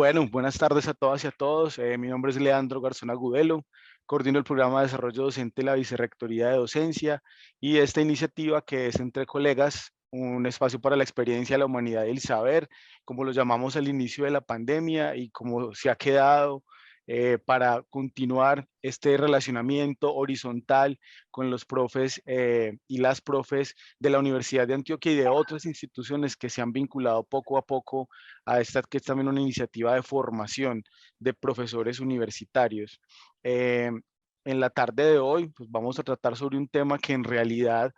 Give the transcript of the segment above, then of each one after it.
Bueno, buenas tardes a todas y a todos. Mi nombre es Leandro Garzón Agudelo, coordino el programa de desarrollo docente de la Vicerrectoría de Docencia y esta iniciativa que es Entre Colegas, un espacio para la experiencia, la humanidad y el saber, como lo llamamos al inicio de la pandemia y como se ha quedado para continuar este relacionamiento horizontal con los profes y las profes de la Universidad de Antioquia y de otras instituciones que se han vinculado poco a poco a esta que es también una iniciativa de formación de profesores universitarios. Eh, en la tarde de hoy, pues vamos a tratar sobre un tema que en realidad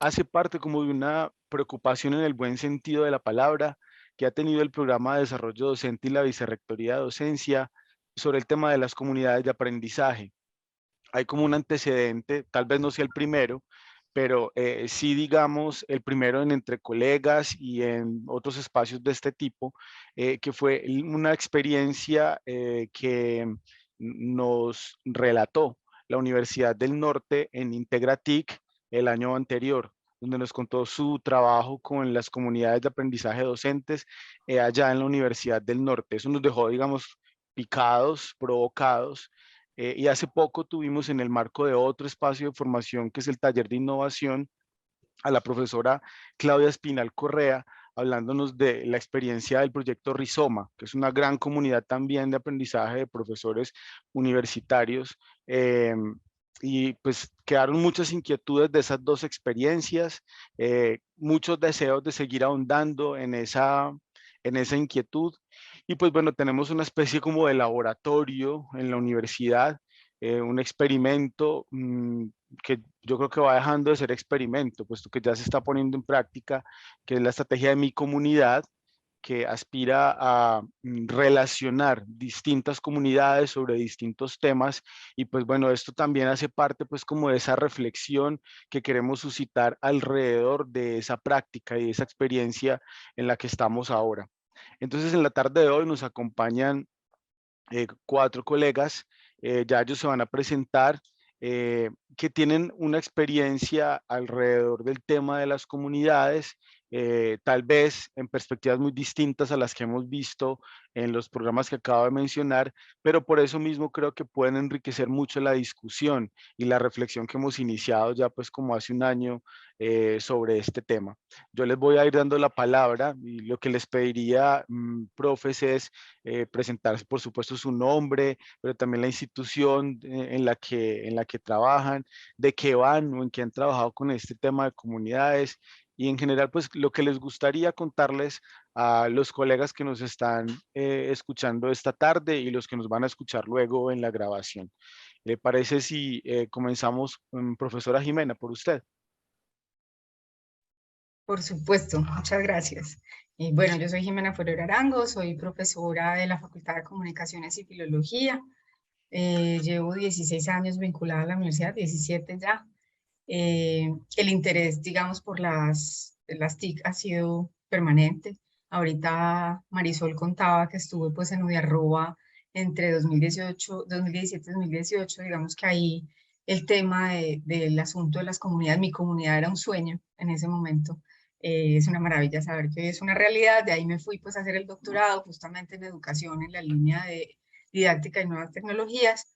hace parte como de una preocupación en el buen sentido de la palabra que ha tenido el programa de desarrollo docente y la Vicerrectoría de Docencia sobre el tema de las comunidades de aprendizaje. Hay como un antecedente, tal vez no sea el primero, pero sí digamos el primero en Entre Colegas y en otros espacios de este tipo, que fue una experiencia que nos relató la Universidad del Norte en Integratic el año anterior, donde nos contó su trabajo con las comunidades de aprendizaje docentes allá en la Universidad del Norte. Eso nos dejó, digamos, picados, provocados, y hace poco tuvimos en el marco de otro espacio de formación que es el taller de innovación a la profesora Claudia Espinal Correa, hablándonos de la experiencia del proyecto Rizoma, que es una gran comunidad también de aprendizaje de profesores universitarios. Y pues quedaron muchas inquietudes de esas dos experiencias, muchos deseos de seguir ahondando en esa inquietud. Y pues bueno, tenemos una especie como de laboratorio en la universidad, un experimento que yo creo que va dejando de ser experimento, puesto que ya se está poniendo en práctica, que es la estrategia de mi comunidad, que aspira a relacionar distintas comunidades sobre distintos temas y pues bueno, esto también hace parte pues como de esa reflexión que queremos suscitar alrededor de esa práctica y esa experiencia en la que estamos ahora. Entonces en la tarde de hoy nos acompañan cuatro colegas, ya ellos se van a presentar, que tienen una experiencia alrededor del tema de las comunidades, tal vez en perspectivas muy distintas a las que hemos visto en los programas que acabo de mencionar, pero por eso mismo creo que pueden enriquecer mucho la discusión y la reflexión que hemos iniciado ya pues como hace un año sobre este tema. Yo les voy a ir dando la palabra y lo que les pediría, profes, es presentarse, por supuesto, su nombre, pero también la institución en la que trabajan, de qué van o en qué han trabajado con este tema de comunidades y en general, pues lo que les gustaría contarles a los colegas que nos están escuchando esta tarde y los que nos van a escuchar luego en la grabación. ¿Le parece si comenzamos, profesora Jimena, por usted? Por supuesto, muchas gracias. Y bueno, yo soy Jimena Forero Arango, soy profesora de la Facultad de Comunicaciones y Filología. Llevo 16 años vinculada a la universidad, 17 ya. El interés, digamos, por las TIC ha sido permanente. Ahorita Marisol contaba que estuve pues en Udiarroba entre 2018, 2017 y 2018, digamos que ahí el tema del asunto de las comunidades, mi comunidad era un sueño en ese momento. Es una maravilla saber que es una realidad. De ahí me fui pues a hacer el doctorado justamente en educación en la línea de didáctica y nuevas tecnologías.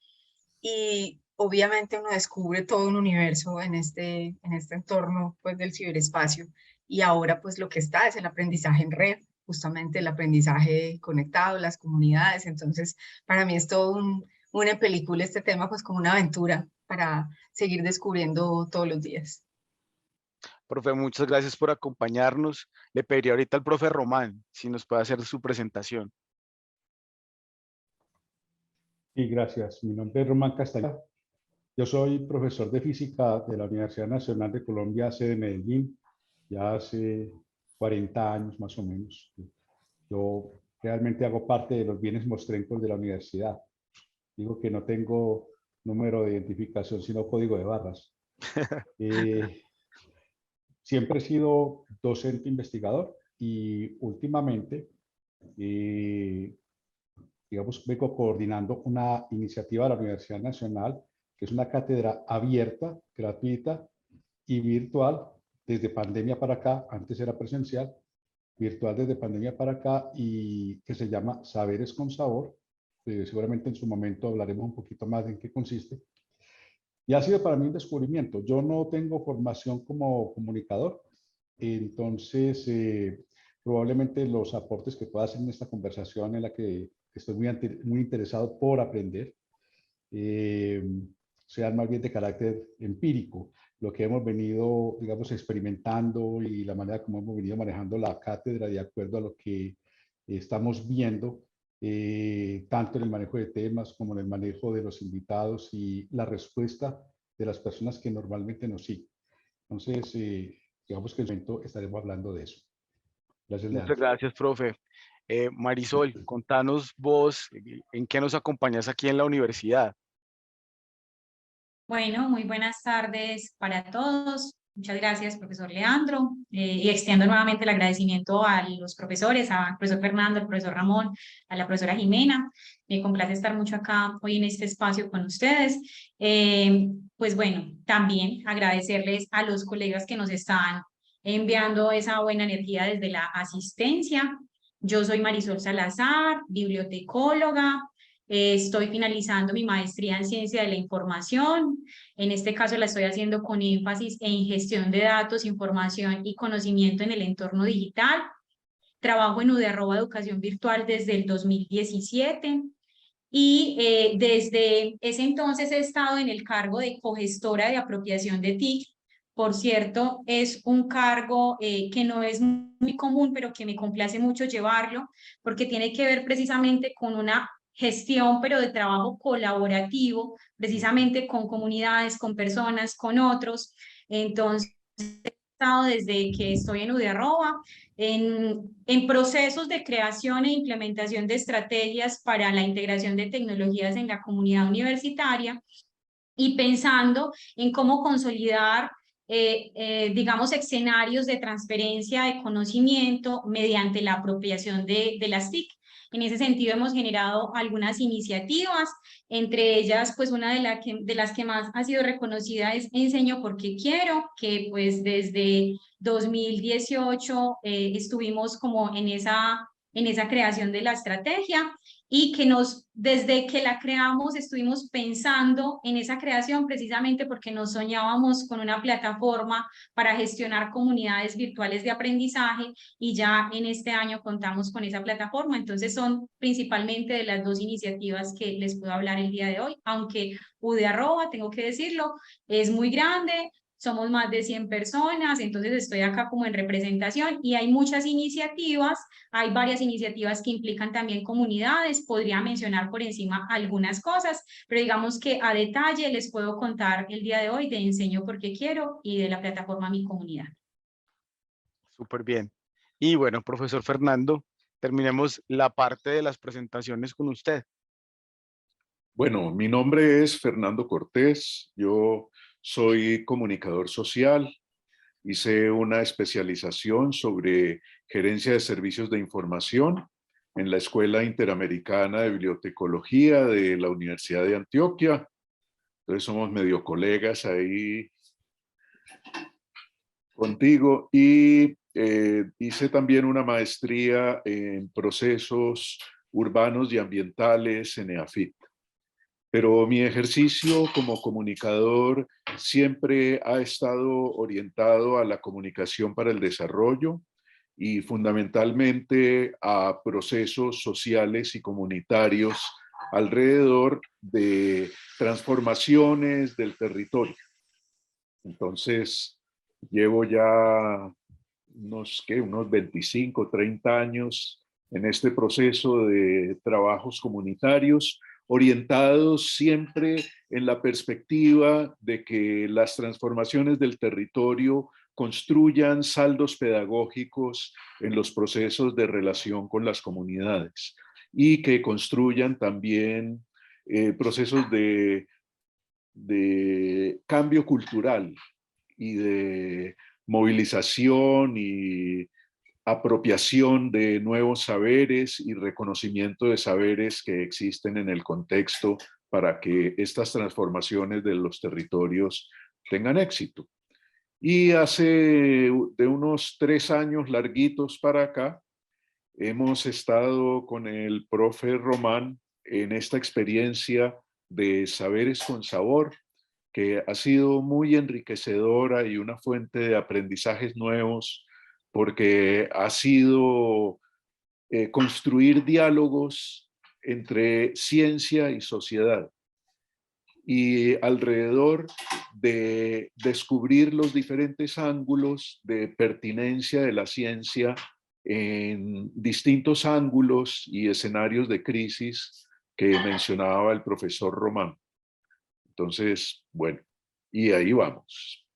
Y obviamente uno descubre todo un universo en este entorno pues del ciberespacio. Y ahora pues lo que está es el aprendizaje en red, justamente el aprendizaje conectado, las comunidades. Entonces, para mí es todo una película este tema, pues como una aventura para seguir descubriendo todos los días. Profe, muchas gracias por acompañarnos. Le pediría ahorita al profe Román si nos puede hacer su presentación. Y gracias. Mi nombre es Román Castañeda. Yo soy profesor de física de la Universidad Nacional de Colombia, sede de Medellín, ya hace 40 años más o menos. Yo realmente hago parte de los bienes mostrencos de la universidad. Digo que no tengo número de identificación, sino código de barras. Siempre he sido docente investigador y últimamente, digamos, vengo coordinando una iniciativa de la Universidad Nacional, que es una cátedra abierta, gratuita y virtual, desde pandemia para acá, antes era presencial, virtual desde pandemia para acá y que se llama Saberes con Sabor. Seguramente en su momento hablaremos un poquito más de en qué consiste. Y ha sido para mí un descubrimiento. Yo no tengo formación como comunicador, entonces probablemente los aportes que pueda hacer en esta conversación en la que estoy muy interesado por aprender, sean más bien de carácter empírico. Lo que hemos venido, digamos, experimentando y la manera como hemos venido manejando la cátedra de acuerdo a lo que estamos viendo, tanto en el manejo de temas como en el manejo de los invitados y la respuesta de las personas que normalmente nos siguen. Entonces, digamos que en el momento estaremos hablando de eso. Gracias, Muchas Leandro. gracias, profe. Marisol, contanos vos, ¿en qué nos acompañas aquí en la universidad? Bueno, muy buenas tardes para todos. Muchas gracias, profesor Leandro. Y extiendo nuevamente el agradecimiento a los profesores, al profesor Fernando, al profesor Ramón, a la profesora Jimena. Me complace estar mucho acá hoy en este espacio con ustedes. Pues bueno, también agradecerles a los colegas que nos están enviando esa buena energía desde la asistencia. Yo soy Marisol Salazar, bibliotecóloga. Estoy finalizando mi maestría en Ciencia de la Información. En este caso la estoy haciendo con énfasis en gestión de datos, información y conocimiento en el entorno digital. Trabajo en UD@Educación Virtual desde el 2017 y desde ese entonces he estado en el cargo de cogestora de apropiación de TIC. Por cierto, es un cargo que no es muy común, pero que me complace mucho llevarlo, porque tiene que ver precisamente con una gestión, pero de trabajo colaborativo, precisamente con comunidades, con personas, con otros. Entonces, he estado desde que estoy en UD@ en procesos de creación e implementación de estrategias para la integración de tecnologías en la comunidad universitaria y pensando en cómo consolidar digamos, escenarios de transferencia de conocimiento mediante la apropiación de las TIC. En ese sentido hemos generado algunas iniciativas, entre ellas pues una de las que más ha sido reconocida es Enseño porque quiero, que pues desde 2018 estuvimos como en esa creación de la estrategia y que desde que la creamos estuvimos pensando en esa creación precisamente porque nos soñábamos con una plataforma para gestionar comunidades virtuales de aprendizaje y ya en este año contamos con esa plataforma. Entonces son principalmente de las dos iniciativas que les puedo hablar el día de hoy, aunque UD@, tengo que decirlo, es muy grande. Somos más de 100 personas, entonces estoy acá como en representación y hay muchas iniciativas, hay varias iniciativas que implican también comunidades, podría mencionar por encima algunas cosas, pero digamos que a detalle les puedo contar el día de hoy de Enseño porque quiero y de la plataforma Mi Comunidad. Súper bien. Y bueno, profesor Fernando, terminemos la parte de las presentaciones con usted. Bueno, mi nombre es Fernando Cortés, yo soy comunicador social, hice una especialización sobre gerencia de servicios de información en la Escuela Interamericana de Bibliotecología de la Universidad de Antioquia. Entonces somos medio colegas ahí contigo y hice también una maestría en procesos urbanos y ambientales en EAFIT. Pero mi ejercicio como comunicador siempre ha estado orientado a la comunicación para el desarrollo y fundamentalmente a procesos sociales y comunitarios alrededor de transformaciones del territorio. Entonces, llevo ya unos 25, 30 años en este proceso de trabajos comunitarios, orientados siempre en la perspectiva de que las transformaciones del territorio construyan saldos pedagógicos en los procesos de relación con las comunidades y que construyan también procesos de cambio cultural y de movilización y apropiación de nuevos saberes y reconocimiento de saberes que existen en el contexto para que estas transformaciones de los territorios tengan éxito. Y hace de unos 3 años larguitos para acá, hemos estado con el profe Román en esta experiencia de Saberes con Sabor, que ha sido muy enriquecedora y una fuente de aprendizajes nuevos, porque ha sido construir diálogos entre ciencia y sociedad, y alrededor de descubrir los diferentes ángulos de pertinencia de la ciencia en distintos ángulos y escenarios de crisis que mencionaba el profesor Román. Entonces, bueno, y ahí vamos.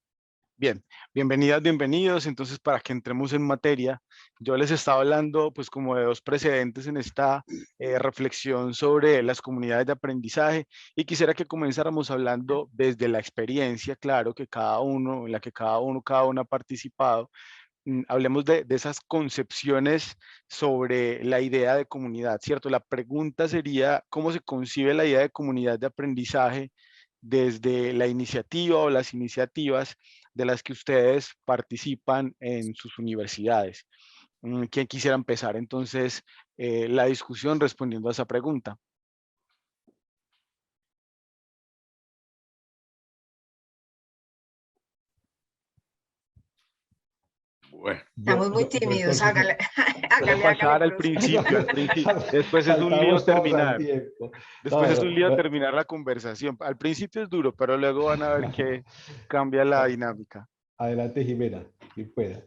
Bien, bienvenidas, bienvenidos. Entonces, para que entremos en materia, yo les estaba hablando pues como de dos precedentes en esta reflexión sobre las comunidades de aprendizaje, y quisiera que comenzáramos hablando desde la experiencia, claro, que cada uno, en la que cada una ha participado. Hablemos de esas concepciones sobre la idea de comunidad, ¿cierto? La pregunta sería, ¿cómo se concibe la idea de comunidad de aprendizaje desde la iniciativa o las iniciativas de las que ustedes participan en sus universidades? ¿Quién quisiera empezar entonces la discusión respondiendo a esa pregunta? Bueno. Estamos muy tímidos, hágale, Puede hágale, pasar al profe. principio, después es un lío Saltamos todos al terminar. tiempo. Después No, es un lío no, terminar la conversación. Al principio es duro, pero luego van a ver que cambia la dinámica. Adelante, Jimena, quien pueda.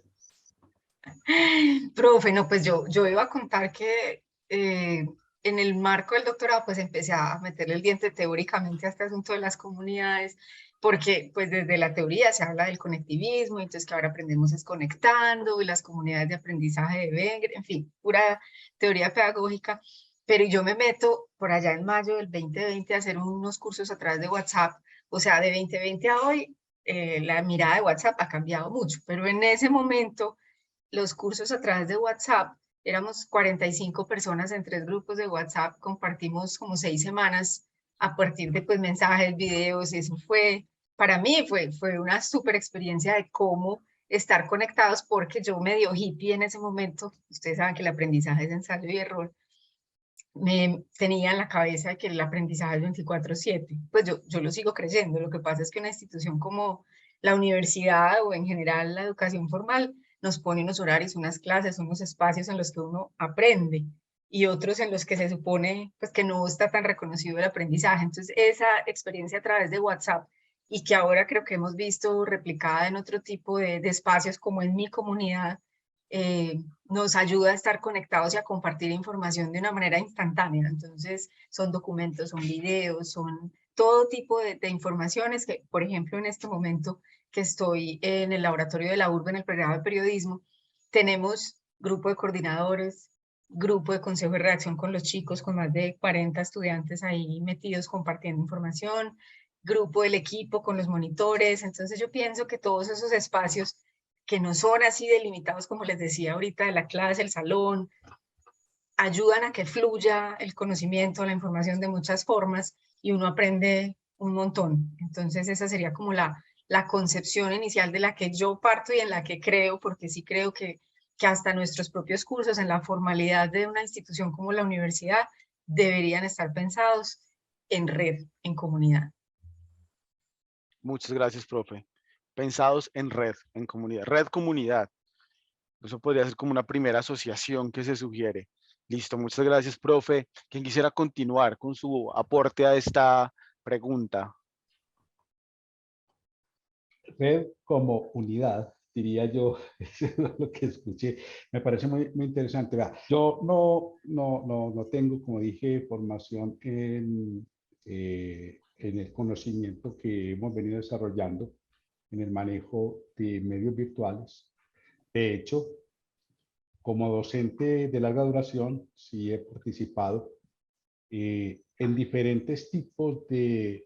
Profe, no, pues yo iba a contar que en el marco del doctorado pues empecé a meterle el diente teóricamente a este asunto de las comunidades, porque pues desde la teoría se habla del conectivismo, entonces que ahora aprendemos es conectando, y las comunidades de aprendizaje de Wenger, en fin, pura teoría pedagógica, pero yo me meto por allá en mayo del 2020 a hacer unos cursos a través de WhatsApp, o sea, de 2020 a hoy la mirada de WhatsApp ha cambiado mucho, pero en ese momento los cursos a través de WhatsApp, éramos 45 personas en 3 grupos de WhatsApp, compartimos como 6 semanas a partir de pues, mensajes, videos, eso fue, para mí fue una súper experiencia de cómo estar conectados, porque yo medio hippie en ese momento, ustedes saben que el aprendizaje es ensayo y error, me tenía en la cabeza que el aprendizaje es 24/7, pues yo lo sigo creyendo, lo que pasa es que una institución como la universidad o en general la educación formal nos pone unos horarios, unas clases, unos espacios en los que uno aprende y otros en los que se supone pues, que no está tan reconocido el aprendizaje. Entonces esa experiencia a través de WhatsApp, y que ahora creo que hemos visto replicada en otro tipo de espacios como en mi comunidad, nos ayuda a estar conectados y a compartir información de una manera instantánea. Entonces, son documentos, son videos, son todo tipo de informaciones que, por ejemplo, en este momento que estoy en el laboratorio de la URBE, en el programa de periodismo, tenemos grupo de coordinadores, grupo de consejo de redacción con los chicos, con más de 40 estudiantes ahí metidos compartiendo información, grupo del equipo con los monitores. Entonces, yo pienso que todos esos espacios que no son así delimitados, como les decía ahorita, de la clase, el salón, ayudan a que fluya el conocimiento, la información de muchas formas, y uno aprende un montón. Entonces esa sería como la concepción inicial de la que yo parto y en la que creo, porque sí creo que hasta nuestros propios cursos en la formalidad de una institución como la universidad deberían estar pensados en red, en comunidad. Muchas gracias, profe. Pensados en red, en comunidad. Red comunidad. Eso podría ser como una primera asociación que se sugiere. Listo, muchas gracias, profe. ¿Quién quisiera continuar con su aporte a esta pregunta? Red como unidad, diría yo, eso es lo que escuché. Me parece muy, muy interesante. Vea, yo no tengo, como dije, formación en el conocimiento que hemos venido desarrollando en el manejo de medios virtuales. De hecho, como docente de larga duración, sí he participado en diferentes tipos de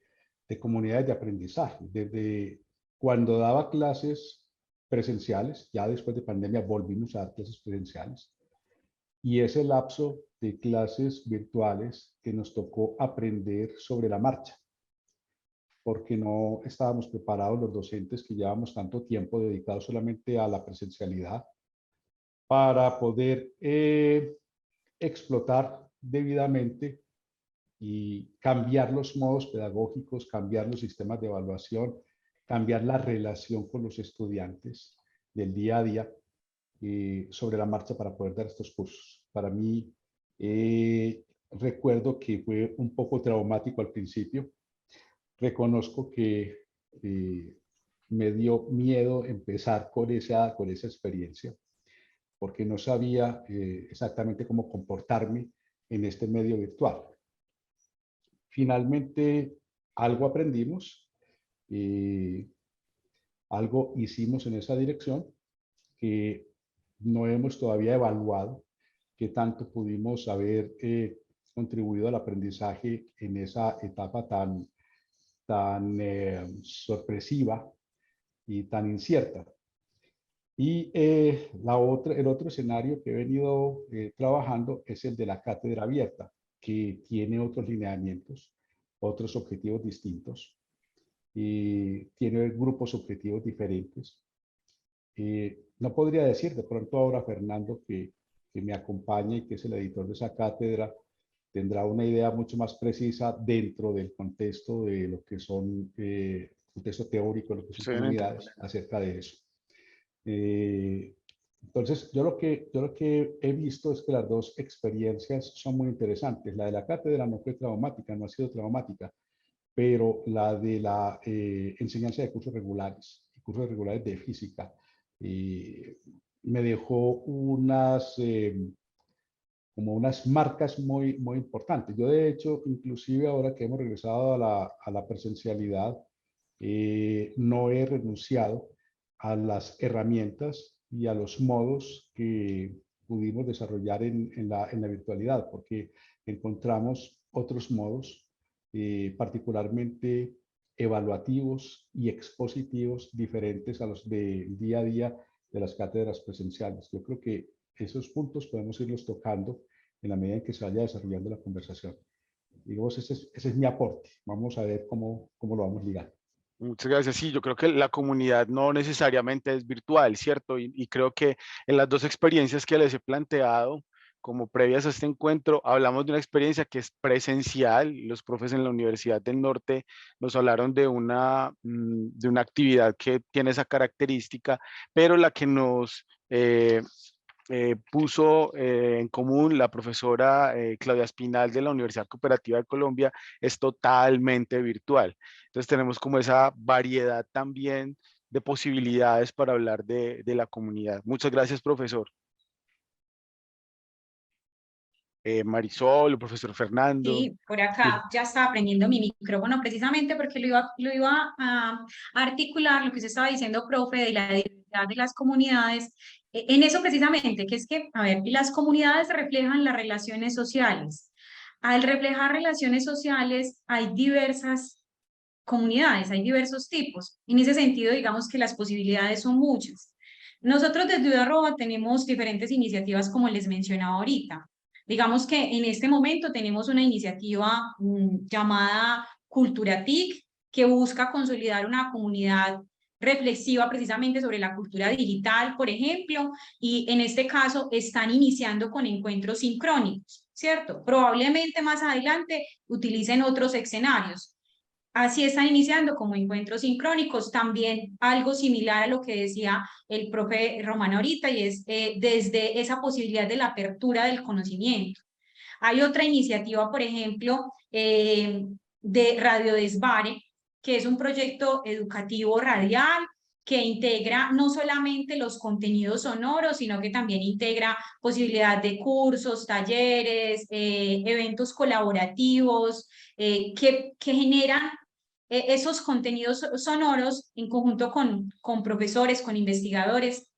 comunidades de aprendizaje. Desde cuando daba clases presenciales, ya después de pandemia volvimos a dar clases presenciales, y ese lapso de clases virtuales que nos tocó aprender sobre la marcha, porque no estábamos preparados los docentes que llevamos tanto tiempo dedicados solamente a la presencialidad para poder explotar debidamente y cambiar los modos pedagógicos, cambiar los sistemas de evaluación, cambiar la relación con los estudiantes del día a día sobre la marcha para poder dar estos cursos. Para mí, recuerdo que fue un poco traumático al principio. Reconozco que me dio miedo empezar con esa experiencia, porque no sabía exactamente cómo comportarme en este medio virtual. Finalmente, algo aprendimos, algo hicimos en esa dirección, que no hemos todavía evaluado qué tanto pudimos haber contribuido al aprendizaje en esa etapa tan sorpresiva y tan incierta. Y el otro escenario que he venido trabajando es el de la cátedra abierta, que tiene otros lineamientos, otros objetivos distintos, y tiene grupos objetivos diferentes. No podría decir de pronto ahora Fernando que me acompaña y que es el editor de esa cátedra, tendrá una idea mucho más precisa dentro del contexto de lo que son, contexto teórico, lo que son comunidades, acerca de eso. Entonces, yo lo que he visto es que las dos experiencias son muy interesantes. La de la cátedra no fue traumática, no ha sido traumática, pero la de la enseñanza de cursos regulares de física, me dejó como unas marcas muy importantes. Yo, de hecho, inclusive ahora que hemos regresado a la presencialidad, no he renunciado a las herramientas y a los modos que pudimos desarrollar en la virtualidad, porque encontramos otros modos, particularmente evaluativos y expositivos, diferentes a los del día a día de las cátedras presenciales. Yo creo que esos puntos podemos irlos tocando en la medida en que se vaya desarrollando la conversación. Digamos, ese es mi aporte. Vamos a ver cómo lo vamos ligando. Muchas gracias. Sí, yo creo que la comunidad no necesariamente es virtual, ¿cierto? Y creo que en las dos experiencias que les he planteado, como previas a este encuentro, hablamos de una experiencia que es presencial. Los profes en la Universidad del Norte nos hablaron de una actividad que tiene esa característica, pero la que nos puso en común la profesora Claudia Espinal de la Universidad Cooperativa de Colombia es totalmente virtual. Entonces tenemos como esa variedad también de posibilidades para hablar de la comunidad. Muchas gracias, profesor. Marisol, el profesor Fernando. Sí, por acá ya estaba prendiendo mi micrófono precisamente porque lo iba a articular lo que usted estaba diciendo, profe, de la diversidad de las comunidades. En eso precisamente, que es que, a ver, las comunidades reflejan las relaciones sociales. Al reflejar relaciones sociales hay diversas comunidades, hay diversos tipos. En ese sentido, digamos que las posibilidades son muchas. Nosotros desde UDARROA tenemos diferentes iniciativas, como les mencionaba ahorita. Digamos que en este momento tenemos una iniciativa llamada Cultura TIC, que busca consolidar una comunidad reflexiva precisamente sobre la cultura digital, por ejemplo, y en este caso están iniciando con encuentros sincrónicos, ¿cierto? Probablemente más adelante utilicen otros escenarios. Así están iniciando como encuentros sincrónicos, también algo similar a lo que decía el profe Román ahorita, y es desde esa posibilidad de la apertura del conocimiento. Hay otra iniciativa, por ejemplo, de Radio Desvare, que es un proyecto educativo radial que integra no solamente los contenidos sonoros, sino que también integra posibilidad de cursos, talleres, eventos colaborativos, que generan esos contenidos sonoros en conjunto con profesores, con investigadores.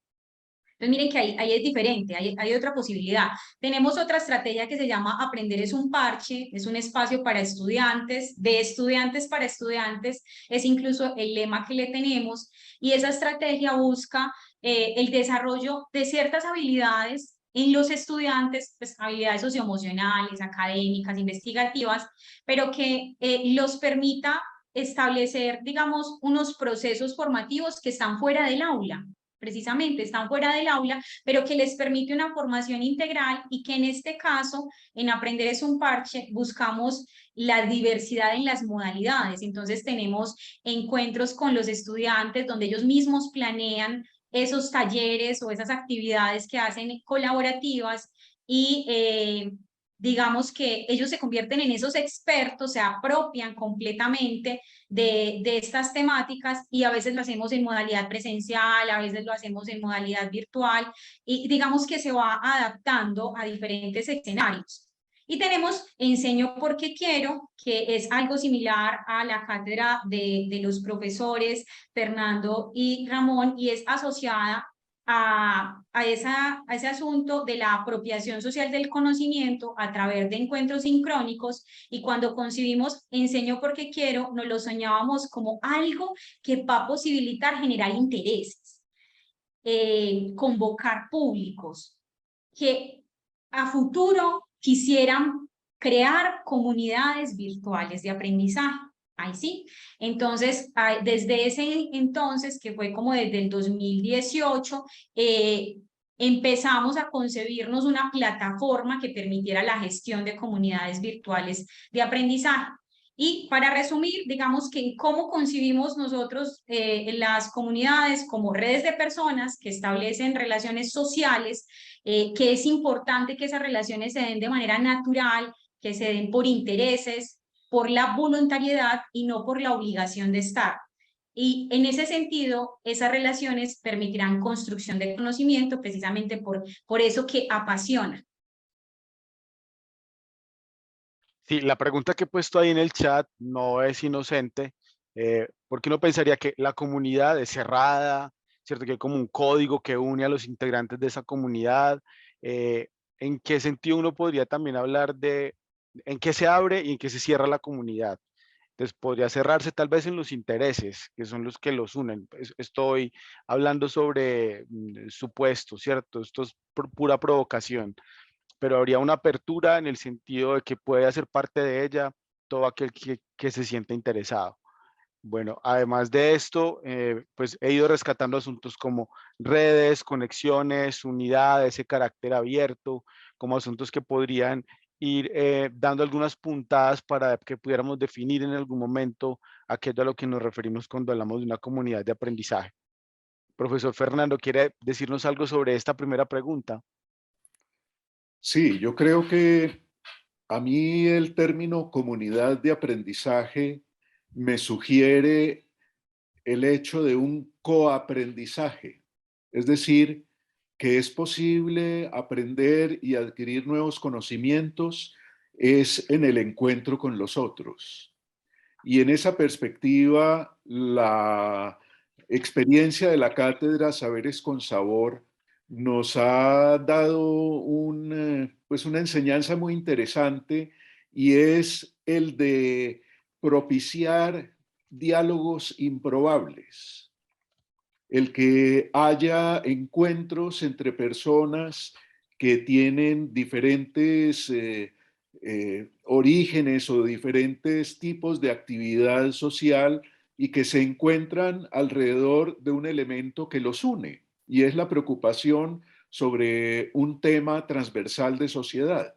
Entonces miren que ahí es diferente, hay otra posibilidad. Tenemos otra estrategia que se llama Aprender es un parche, es un espacio para estudiantes, de estudiantes para estudiantes, es incluso el lema que le tenemos, y esa estrategia busca el desarrollo de ciertas habilidades en los estudiantes, pues habilidades socioemocionales, académicas, investigativas, pero que los permita establecer, digamos, unos procesos formativos que están fuera del aula. precisamente, están fuera del aula, pero que les permite una formación integral y que en este caso, en Aprender es un Parche, buscamos la diversidad en las modalidades. Entonces tenemos encuentros con los estudiantes donde ellos mismos planean esos talleres o esas actividades que hacen colaborativas y digamos que ellos se convierten en esos expertos, se apropian completamente de estas temáticas y a veces lo hacemos en modalidad presencial, a veces lo hacemos en modalidad virtual y digamos que se va adaptando a diferentes escenarios. Y tenemos Enseño porque quiero, que es algo similar a la cátedra de los profesores Fernando y Ramón y es asociada a ese asunto de la apropiación social del conocimiento a través de encuentros sincrónicos y cuando concibimos Enseño porque quiero, nos lo soñábamos como algo que va a posibilitar generar intereses, convocar públicos que a futuro quisieran crear comunidades virtuales de aprendizaje. Ahí sí. Entonces, desde ese entonces, que fue como desde el 2018, empezamos a concebirnos una plataforma que permitiera la gestión de comunidades virtuales de aprendizaje. Y para resumir, digamos que cómo concibimos nosotros las comunidades como redes de personas que establecen relaciones sociales, que es importante que esas relaciones se den de manera natural, que se den por intereses, por la voluntariedad y no por la obligación de estar. Y en ese sentido, esas relaciones permitirán construcción de conocimiento precisamente por eso que apasiona. Sí, la pregunta que he puesto ahí en el chat no es inocente, porque uno pensaría que la comunidad es cerrada, ¿cierto? Que hay como un código que une a los integrantes de esa comunidad. ¿En qué sentido uno podría también hablar de en qué se abre y en qué se cierra la comunidad? Entonces podría cerrarse tal vez en los intereses, que son los que los unen. Estoy hablando sobre supuestos, ¿cierto? Esto es pura provocación, pero habría una apertura en el sentido de que puede hacer parte de ella todo aquel que se siente interesado. Bueno, además de esto, pues he ido rescatando asuntos como redes, conexiones, unidad, ese carácter abierto, como asuntos que podrían ir dando algunas puntadas para que pudiéramos definir en algún momento aquello a lo que nos referimos cuando hablamos de una comunidad de aprendizaje. Profesor Fernando, ¿quiere decirnos algo sobre esta primera pregunta? Sí, yo creo que a mí el término comunidad de aprendizaje me sugiere el hecho de un coaprendizaje, es decir, que es posible aprender y adquirir nuevos conocimientos es en el encuentro con los otros. Y en esa perspectiva, la experiencia de la cátedra Saberes con Sabor nos ha dado pues una enseñanza muy interesante y es el de propiciar diálogos improbables, el que haya encuentros entre personas que tienen diferentes orígenes o diferentes tipos de actividad social y que se encuentran alrededor de un elemento que los une, y es la preocupación sobre un tema transversal de sociedad.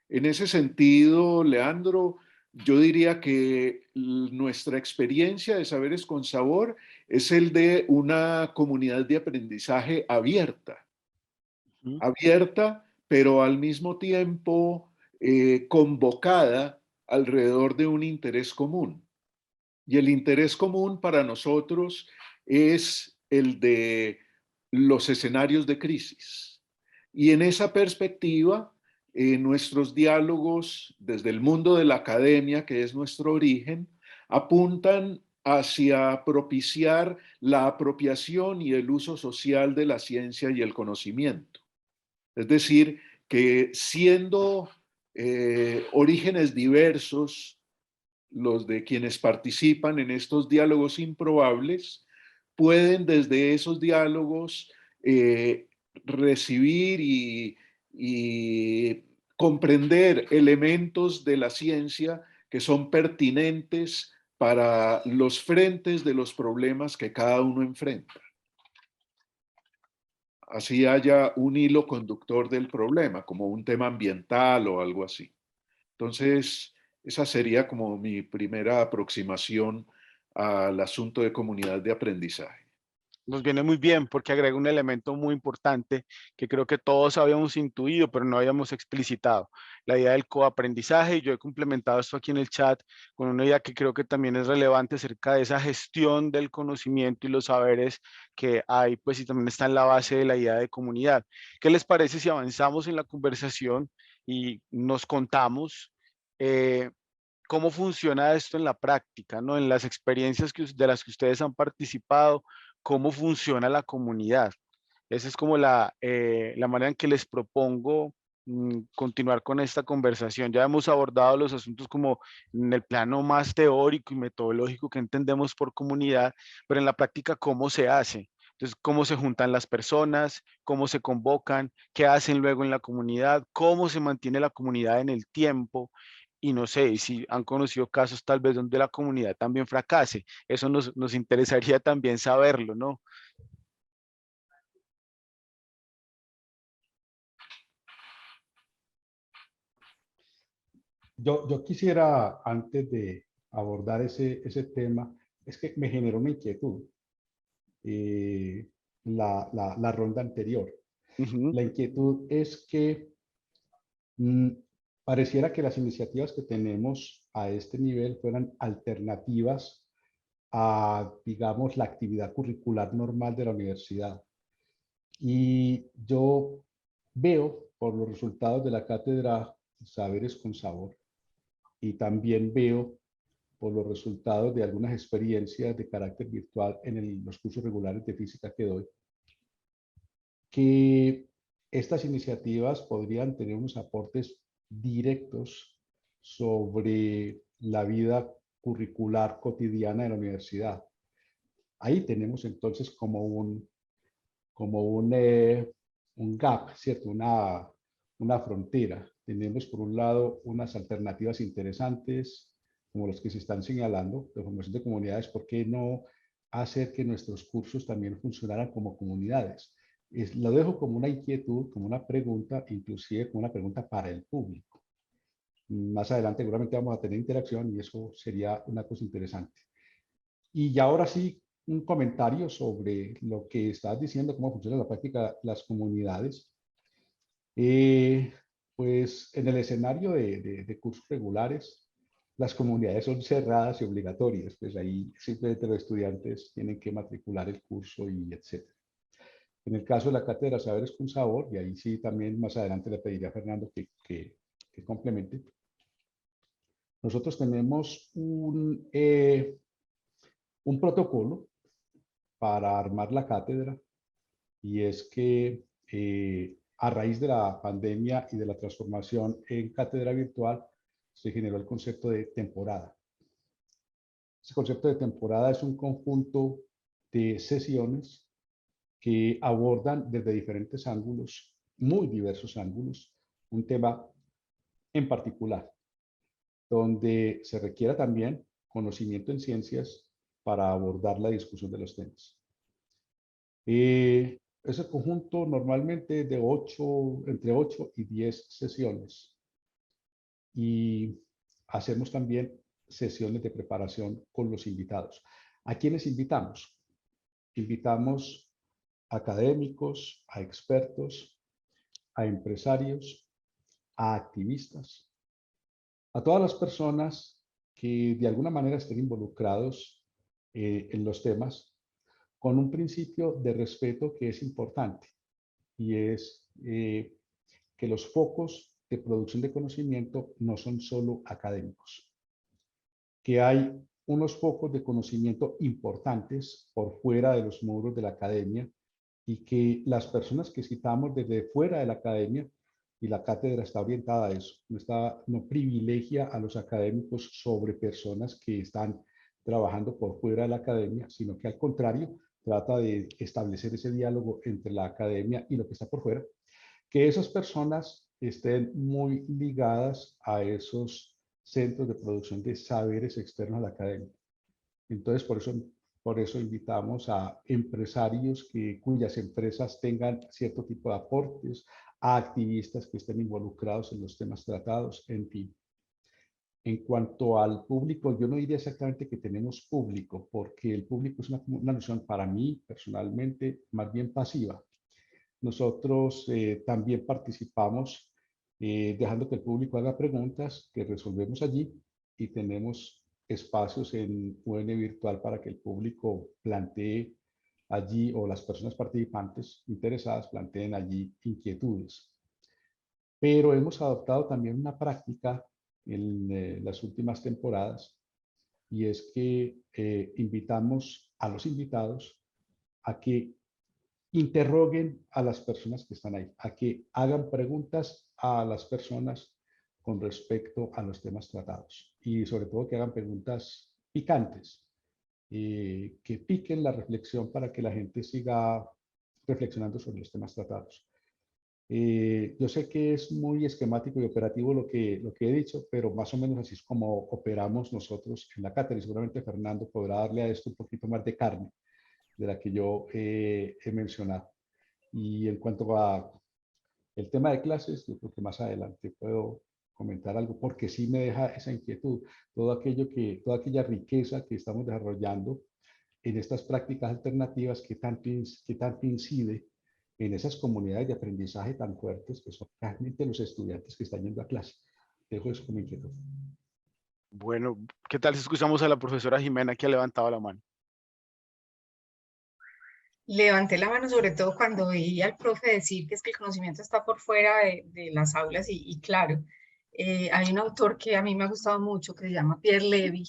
En ese sentido, Leandro, yo diría que nuestra experiencia de Saberes con Sabor es el de una comunidad de aprendizaje abierta, abierta, pero al mismo tiempo convocada alrededor de un interés común. Y el interés común para nosotros es el de los escenarios de crisis. Y en esa perspectiva, nuestros diálogos desde el mundo de la academia, que es nuestro origen, apuntan hacia propiciar la apropiación y el uso social de la ciencia y el conocimiento. Es decir, que siendo orígenes diversos los de quienes participan en estos diálogos improbables, pueden desde esos diálogos recibir y comprender elementos de la ciencia que son pertinentes para los frentes de los problemas que cada uno enfrenta. así haya un hilo conductor del problema, como un tema ambiental o algo así. Entonces, esa sería como mi primera aproximación al asunto de comunidad de aprendizaje. Nos viene muy bien porque agrega un elemento muy importante que creo que todos habíamos intuido, pero no habíamos explicitado, la idea del coaprendizaje. Y yo he complementado esto aquí en el chat con una idea que creo que también es relevante acerca de esa gestión del conocimiento y los saberes que hay, pues, y también está en la base de la idea de comunidad. ¿Qué les parece si avanzamos en la conversación y nos contamos cómo funciona esto en la práctica, ¿no? En las experiencias de las que ustedes han participado, cómo funciona la comunidad? Esa es como la manera en que les propongo continuar con esta conversación. Ya hemos abordado los asuntos como en el plano más teórico y metodológico que entendemos por comunidad, pero en la práctica, ¿cómo se hace? Entonces, ¿cómo se juntan las personas? ¿Cómo se convocan? ¿Qué hacen luego en la comunidad? ¿Cómo se mantiene la comunidad en el tiempo? Y no sé si han conocido casos tal vez donde la comunidad también fracase. Eso nos interesaría también saberlo, ¿no? Yo quisiera, antes de abordar ese tema, es que me generó una inquietud la ronda anterior. Ujú. La inquietud es que mm, pareciera que las iniciativas que tenemos a este nivel fueran alternativas a, digamos, la actividad curricular normal de la universidad. Y yo veo por los resultados de la cátedra Saberes con Sabor, y también veo por los resultados de algunas experiencias de carácter virtual en los cursos regulares de física que doy, que estas iniciativas podrían tener unos aportes directos sobre la vida curricular cotidiana de la universidad. Ahí tenemos entonces un gap, ¿cierto? Una frontera. Tenemos por un lado unas alternativas interesantes, como las que se están señalando, de formación de comunidades. ¿Por qué no hacer que nuestros cursos también funcionaran como comunidades? Lo dejo como una inquietud, como una pregunta, inclusive como una pregunta para el público. Más adelante seguramente vamos a tener interacción y eso sería una cosa interesante. Y ya ahora sí, un comentario sobre lo que estás diciendo, cómo funciona en la práctica las comunidades. Eh, pues en el escenario de cursos regulares, las comunidades son cerradas y obligatorias, pues ahí simplemente los estudiantes tienen que matricular el curso y etcétera. En el caso de la cátedra Saberes con Sabor, y ahí sí también más adelante le pediría a Fernando que complemente, nosotros tenemos un protocolo para armar la cátedra, y es que a raíz de la pandemia y de la transformación en cátedra virtual, se generó el concepto de temporada. Ese concepto de temporada es un conjunto de sesiones que abordan desde diferentes ángulos, muy diversos ángulos, un tema en particular, donde se requiera también conocimiento en ciencias para abordar la discusión de los temas. Ese conjunto normalmente de entre 8 y 10 sesiones. Y hacemos también sesiones de preparación con los invitados. ¿A quiénes invitamos? Invitamos a académicos, a expertos, a empresarios, a activistas, a todas las personas que de alguna manera estén involucrados en los temas, con un principio de respeto que es importante, y es que los focos de producción de conocimiento no son solo académicos, que hay unos focos de conocimiento importantes por fuera de los muros de la academia, y que las personas que citamos desde fuera de la academia, y la cátedra está orientada a eso, no privilegia a los académicos sobre personas que están trabajando por fuera de la academia, sino que al contrario, trata de establecer ese diálogo entre la academia y lo que está por fuera, que esas personas estén muy ligadas a esos centros de producción de saberes externos a la academia. Entonces, por Por eso invitamos a empresarios cuyas empresas tengan cierto tipo de aportes, a activistas que estén involucrados en los temas tratados, en fin. En cuanto al público, yo no diría exactamente que tenemos público, porque el público es una noción para mí personalmente más bien pasiva. Nosotros también participamos dejando que el público haga preguntas que resolvemos allí y tenemos espacios en UN virtual para que el público plantee allí o las personas participantes interesadas planteen allí inquietudes. Pero hemos adoptado también una práctica en las últimas temporadas y es que invitamos a los invitados a que interroguen a las personas que están ahí, a que hagan preguntas a las personas con respecto a los temas tratados y sobre todo que hagan preguntas picantes, que piquen la reflexión para que la gente siga reflexionando sobre los temas tratados. Yo sé que es muy esquemático y operativo lo que he dicho, pero más o menos así es como operamos nosotros en la cátedra y seguramente Fernando podrá darle a esto un poquito más de carne de la que yo he mencionado. Y en cuanto a el tema de clases, yo creo que más adelante puedo comentar algo, porque sí me deja esa inquietud, toda aquella riqueza que estamos desarrollando en estas prácticas alternativas que tanto incide en esas comunidades de aprendizaje tan fuertes que son realmente los estudiantes que están yendo a clase. Dejo eso como inquietud. Bueno, ¿qué tal si escuchamos a la profesora Jimena que ha levantado la mano? Levanté la mano sobre todo cuando oí al profe decir que es que el conocimiento está por fuera de las aulas y claro, hay un autor que a mí me ha gustado mucho que se llama Pierre Levy.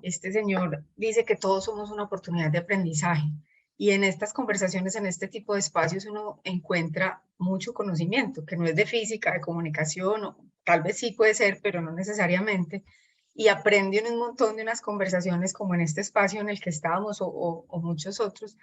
Este señor dice que todos somos una oportunidad de aprendizaje y en estas conversaciones, en este tipo de espacios, uno encuentra mucho conocimiento, que no es de física, de comunicación, o tal vez sí puede ser, pero no necesariamente, y aprende un montón de unas conversaciones como en este espacio en el que estábamos o muchos otros,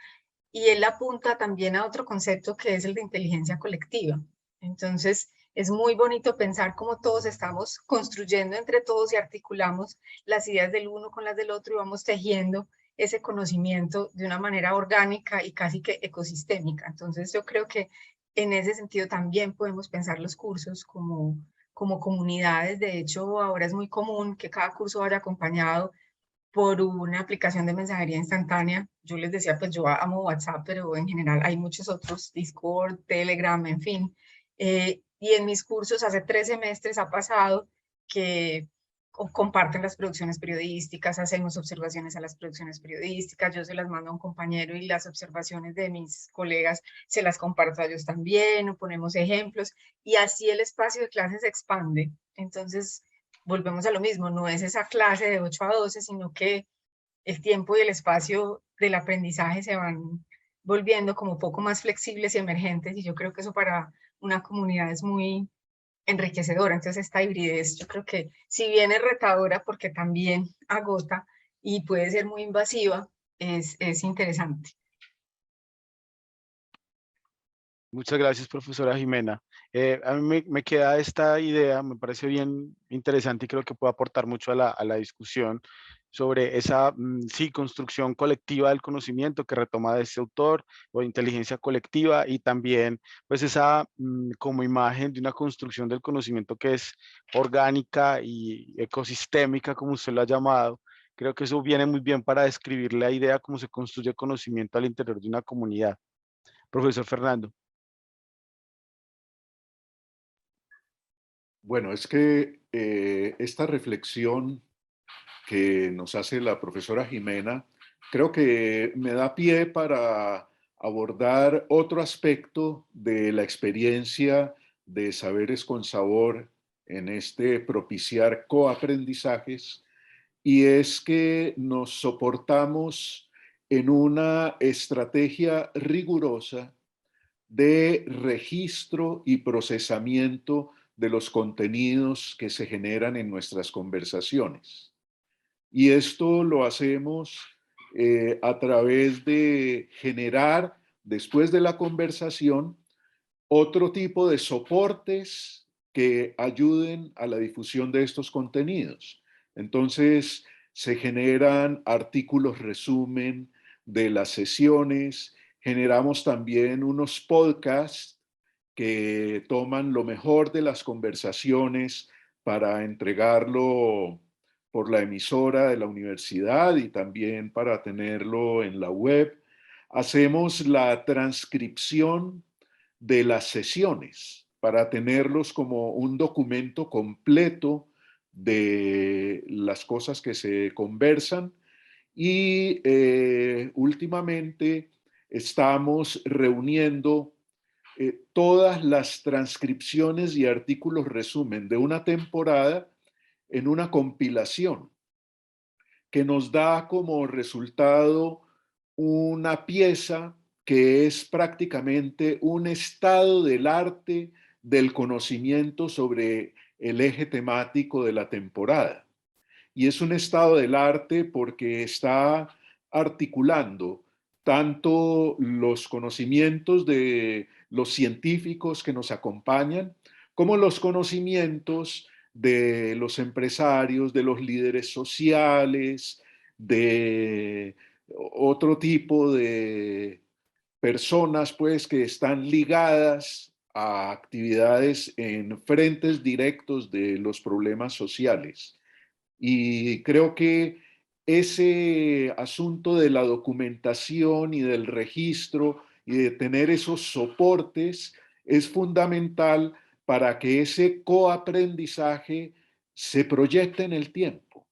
y él apunta también a otro concepto que es el de inteligencia colectiva. Entonces, es muy bonito pensar cómo todos estamos construyendo entre todos y articulamos las ideas del uno con las del otro y vamos tejiendo ese conocimiento de una manera orgánica y casi que ecosistémica. Entonces, yo creo que en ese sentido también podemos pensar los cursos como comunidades. De hecho, ahora es muy común que cada curso vaya acompañado por una aplicación de mensajería instantánea. Yo les decía, pues yo amo WhatsApp, pero en general hay muchos otros, Discord, Telegram, en fin. Y en mis cursos hace 3 semestres ha pasado que comparten las producciones periodísticas, hacemos observaciones a las producciones periodísticas, yo se las mando a un compañero y las observaciones de mis colegas se las comparto a ellos también, o ponemos ejemplos, y así el espacio de clases se expande. Entonces, volvemos a lo mismo, no es esa clase de 8 a 12, sino que el tiempo y el espacio del aprendizaje se van volviendo como un poco más flexibles y emergentes, y yo creo que eso para una comunidad es muy enriquecedora. Entonces esta hibridez yo creo que si bien es retadora porque también agota y puede ser muy invasiva, es interesante. Muchas gracias, profesora Jimena. A mí me queda esta idea, me parece bien interesante y creo que puede aportar mucho a la discusión sobre esa, sí, construcción colectiva del conocimiento que retoma de este autor o de inteligencia colectiva y también pues esa como imagen de una construcción del conocimiento que es orgánica y ecosistémica, como usted lo ha llamado. Creo que eso viene muy bien para describir la idea cómo se construye conocimiento al interior de una comunidad. Profesor Fernando. Bueno, es que esta reflexión que nos hace la profesora Jimena, creo que me da pie para abordar otro aspecto de la experiencia de Saberes con Sabor en este propiciar coaprendizajes, y es que nos soportamos en una estrategia rigurosa de registro y procesamiento de los contenidos que se generan en nuestras conversaciones. Y esto lo hacemos a través de generar, después de la conversación, otro tipo de soportes que ayuden a la difusión de estos contenidos. Entonces, se generan artículos resumen, de las sesiones. Generamos también unos podcasts que toman lo mejor de las conversaciones para entregarlo por la emisora de la universidad y también para tenerlo en la web. Hacemos la transcripción de las sesiones para tenerlos como un documento completo de las cosas que se conversan. Y últimamente estamos reuniendo todas las transcripciones y artículos resumen de una temporada en una compilación que nos da como resultado una pieza que es prácticamente un estado del arte del conocimiento sobre el eje temático de la temporada. Y es un estado del arte porque está articulando tanto los conocimientos de los científicos que nos acompañan, como los conocimientos de los empresarios, de los líderes sociales, de otro tipo de personas pues que están ligadas a actividades en frentes directos de los problemas sociales. Y creo que ese asunto de la documentación y del registro y de tener esos soportes es fundamental para que ese coaprendizaje se proyecte en el tiempo,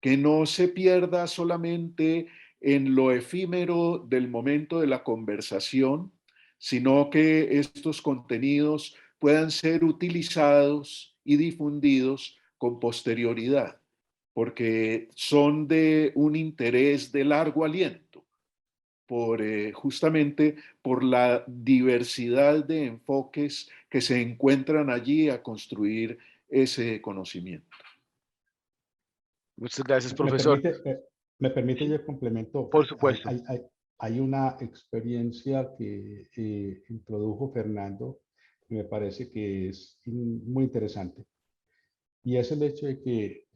que no se pierda solamente en lo efímero del momento de la conversación, sino que estos contenidos puedan ser utilizados y difundidos con posterioridad, porque son de un interés de largo aliento, justamente por la diversidad de enfoques que se encuentran allí a construir ese conocimiento. Muchas gracias, Me profesor. permite, me permite yo complemento. Por supuesto. Hay una experiencia que introdujo Fernando que me parece que es muy interesante. Y es el hecho de que,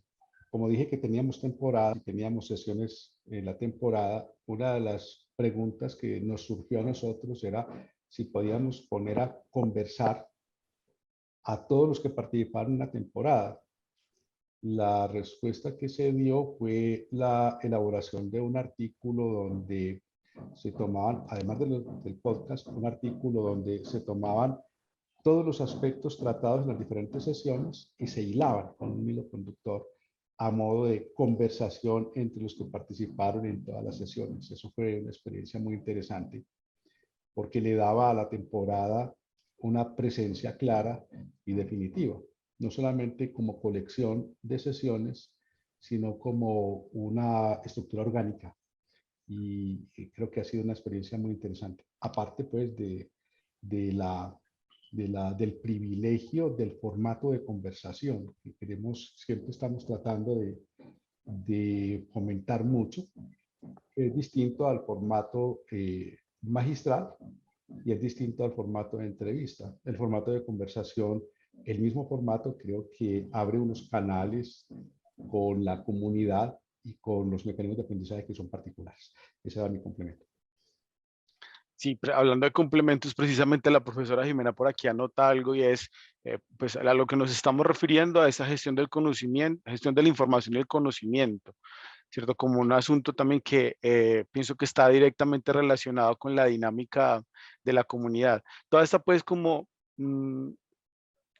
como dije que teníamos temporada y teníamos sesiones en la temporada, una de las preguntas que nos surgió a nosotros era si podíamos poner a conversar a todos los que participaron en la temporada. La respuesta que se dio fue la elaboración de un artículo donde se tomaban, además del podcast, un artículo donde se tomaban todos los aspectos tratados en las diferentes sesiones y se hilaban con un hilo conductor a modo de conversación entre los que participaron en todas las sesiones. Eso fue una experiencia muy interesante porque le daba a la temporada una presencia clara y definitiva, no solamente como colección de sesiones, sino como una estructura orgánica. Y creo que ha sido una experiencia muy interesante. Aparte, pues, del privilegio del formato de conversación que queremos, siempre estamos tratando de fomentar mucho. Es distinto al formato magistral y es distinto al formato de entrevista. El formato de conversación, el mismo formato, creo que abre unos canales con la comunidad y con los mecanismos de aprendizaje que son particulares. Ese era mi complemento. Sí, hablando de complementos, precisamente la profesora Jimena por aquí anota algo y es, pues, a lo que nos estamos refiriendo a esa gestión del conocimiento, gestión de la información y el conocimiento, ¿cierto? Como un asunto también que pienso que está directamente relacionado con la dinámica de la comunidad. Toda esta, pues, como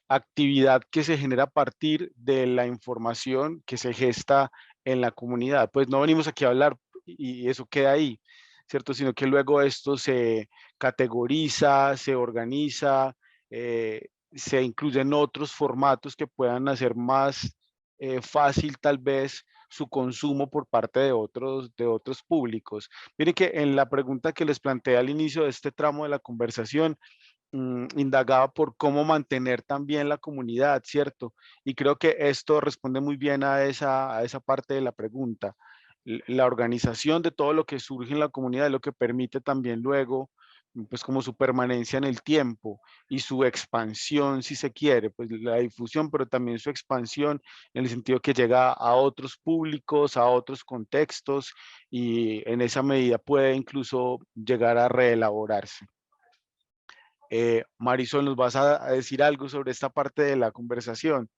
actividad que se genera a partir de la información que se gesta en la comunidad. Pues no venimos aquí a hablar y eso queda ahí, ¿cierto? Sino que luego esto se categoriza, se organiza, se incluyen otros formatos que puedan hacer más fácil tal vez su consumo por parte de otros públicos. Miren que en la pregunta que les planteé al inicio de este tramo de la conversación, indagaba por cómo mantener también la comunidad, ¿cierto? Y creo que esto responde muy bien a esa parte de la pregunta. La organización de todo lo que surge en la comunidad es lo que permite también luego pues como su permanencia en el tiempo y su expansión, si se quiere, pues la difusión, pero también su expansión en el sentido que llega a otros públicos, a otros contextos, y en esa medida puede incluso llegar a reelaborarse. Marisol, ¿nos vas a decir algo sobre esta parte de la conversación?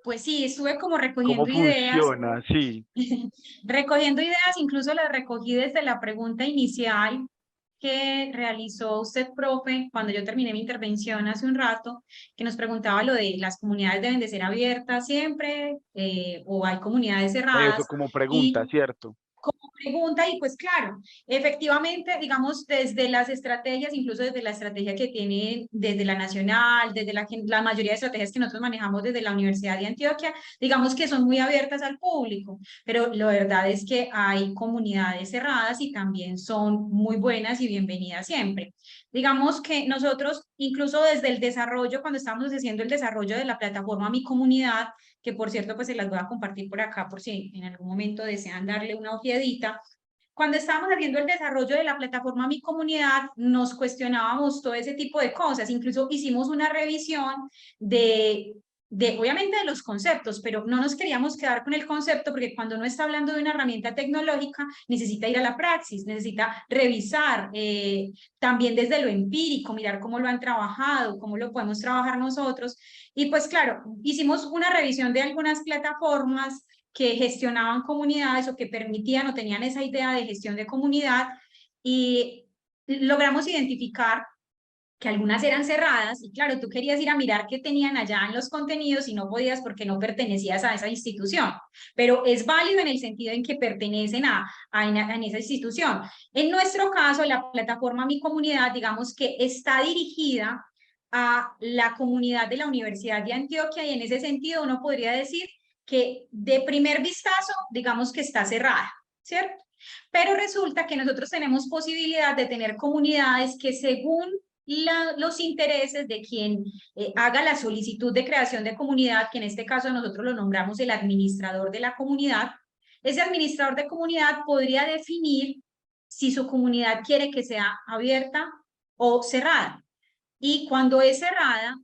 Pues sí, estuve como ¿Cómo recogiendo ideas. funciona? Sí. Recogiendo ideas, incluso las recogí desde la pregunta inicial que realizó usted, profe, cuando yo terminé mi intervención hace un rato, que nos preguntaba lo de las comunidades deben de ser abiertas siempre o hay comunidades Eso cerradas. como pregunta, Y ¿cierto? como pregunta, y pues claro, efectivamente, digamos, desde las estrategias, incluso desde la estrategia que tienen desde la nacional, desde la mayoría de estrategias que nosotros manejamos desde la Universidad de Antioquia, digamos que son muy abiertas al público, pero la verdad es que hay comunidades cerradas y también son muy buenas y bienvenidas siempre. Digamos que nosotros, incluso desde el desarrollo, cuando estábamos haciendo el desarrollo de la plataforma Mi Comunidad, que por cierto pues se las voy a compartir por acá por si en algún momento desean darle una ojeadita. Cuando estábamos haciendo el desarrollo de la plataforma Mi Comunidad, nos cuestionábamos todo ese tipo de cosas, incluso hicimos una revisión obviamente de los conceptos, pero no nos queríamos quedar con el concepto porque cuando uno está hablando de una herramienta tecnológica necesita ir a la praxis, necesita revisar también desde lo empírico, mirar cómo lo han trabajado, cómo lo podemos trabajar nosotros. Y pues claro, hicimos una revisión de algunas plataformas que gestionaban comunidades o que permitían o tenían esa idea de gestión de comunidad y logramos identificar que algunas eran cerradas y claro, tú querías ir a mirar qué tenían allá en los contenidos y no podías porque no pertenecías a esa institución, pero es válido en el sentido en que pertenecen en esa institución. En nuestro caso, la plataforma Mi Comunidad, digamos que está dirigida a la comunidad de la Universidad de Antioquia y en ese sentido uno podría decir que de primer vistazo, digamos que está cerrada, ¿cierto? Pero resulta que nosotros tenemos posibilidad de tener comunidades que según los intereses de quien haga la solicitud de creación de comunidad, que en este caso nosotros lo nombramos el administrador de la comunidad, ese administrador de comunidad podría definir si su comunidad quiere que sea abierta o cerrada. Y cuando es cerrada,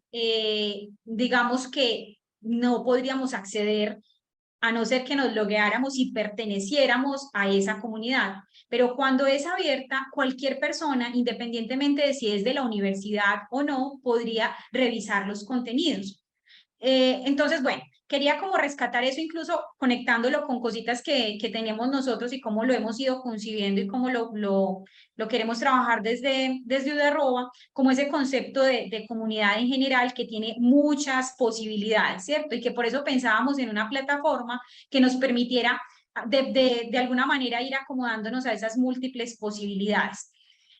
digamos que no podríamos acceder a no ser que nos logueáramos y perteneciéramos a esa comunidad. Pero cuando es abierta, cualquier persona, independientemente de si es de la universidad o no, podría revisar los contenidos. Entonces, bueno, quería como rescatar eso, incluso conectándolo con cositas que tenemos nosotros y cómo lo hemos ido concibiendo y cómo lo queremos trabajar desde UDARROA, como ese concepto de comunidad en general que tiene muchas posibilidades, ¿cierto? Y que por eso pensábamos en una plataforma que nos permitiera de alguna manera ir acomodándonos a esas múltiples posibilidades.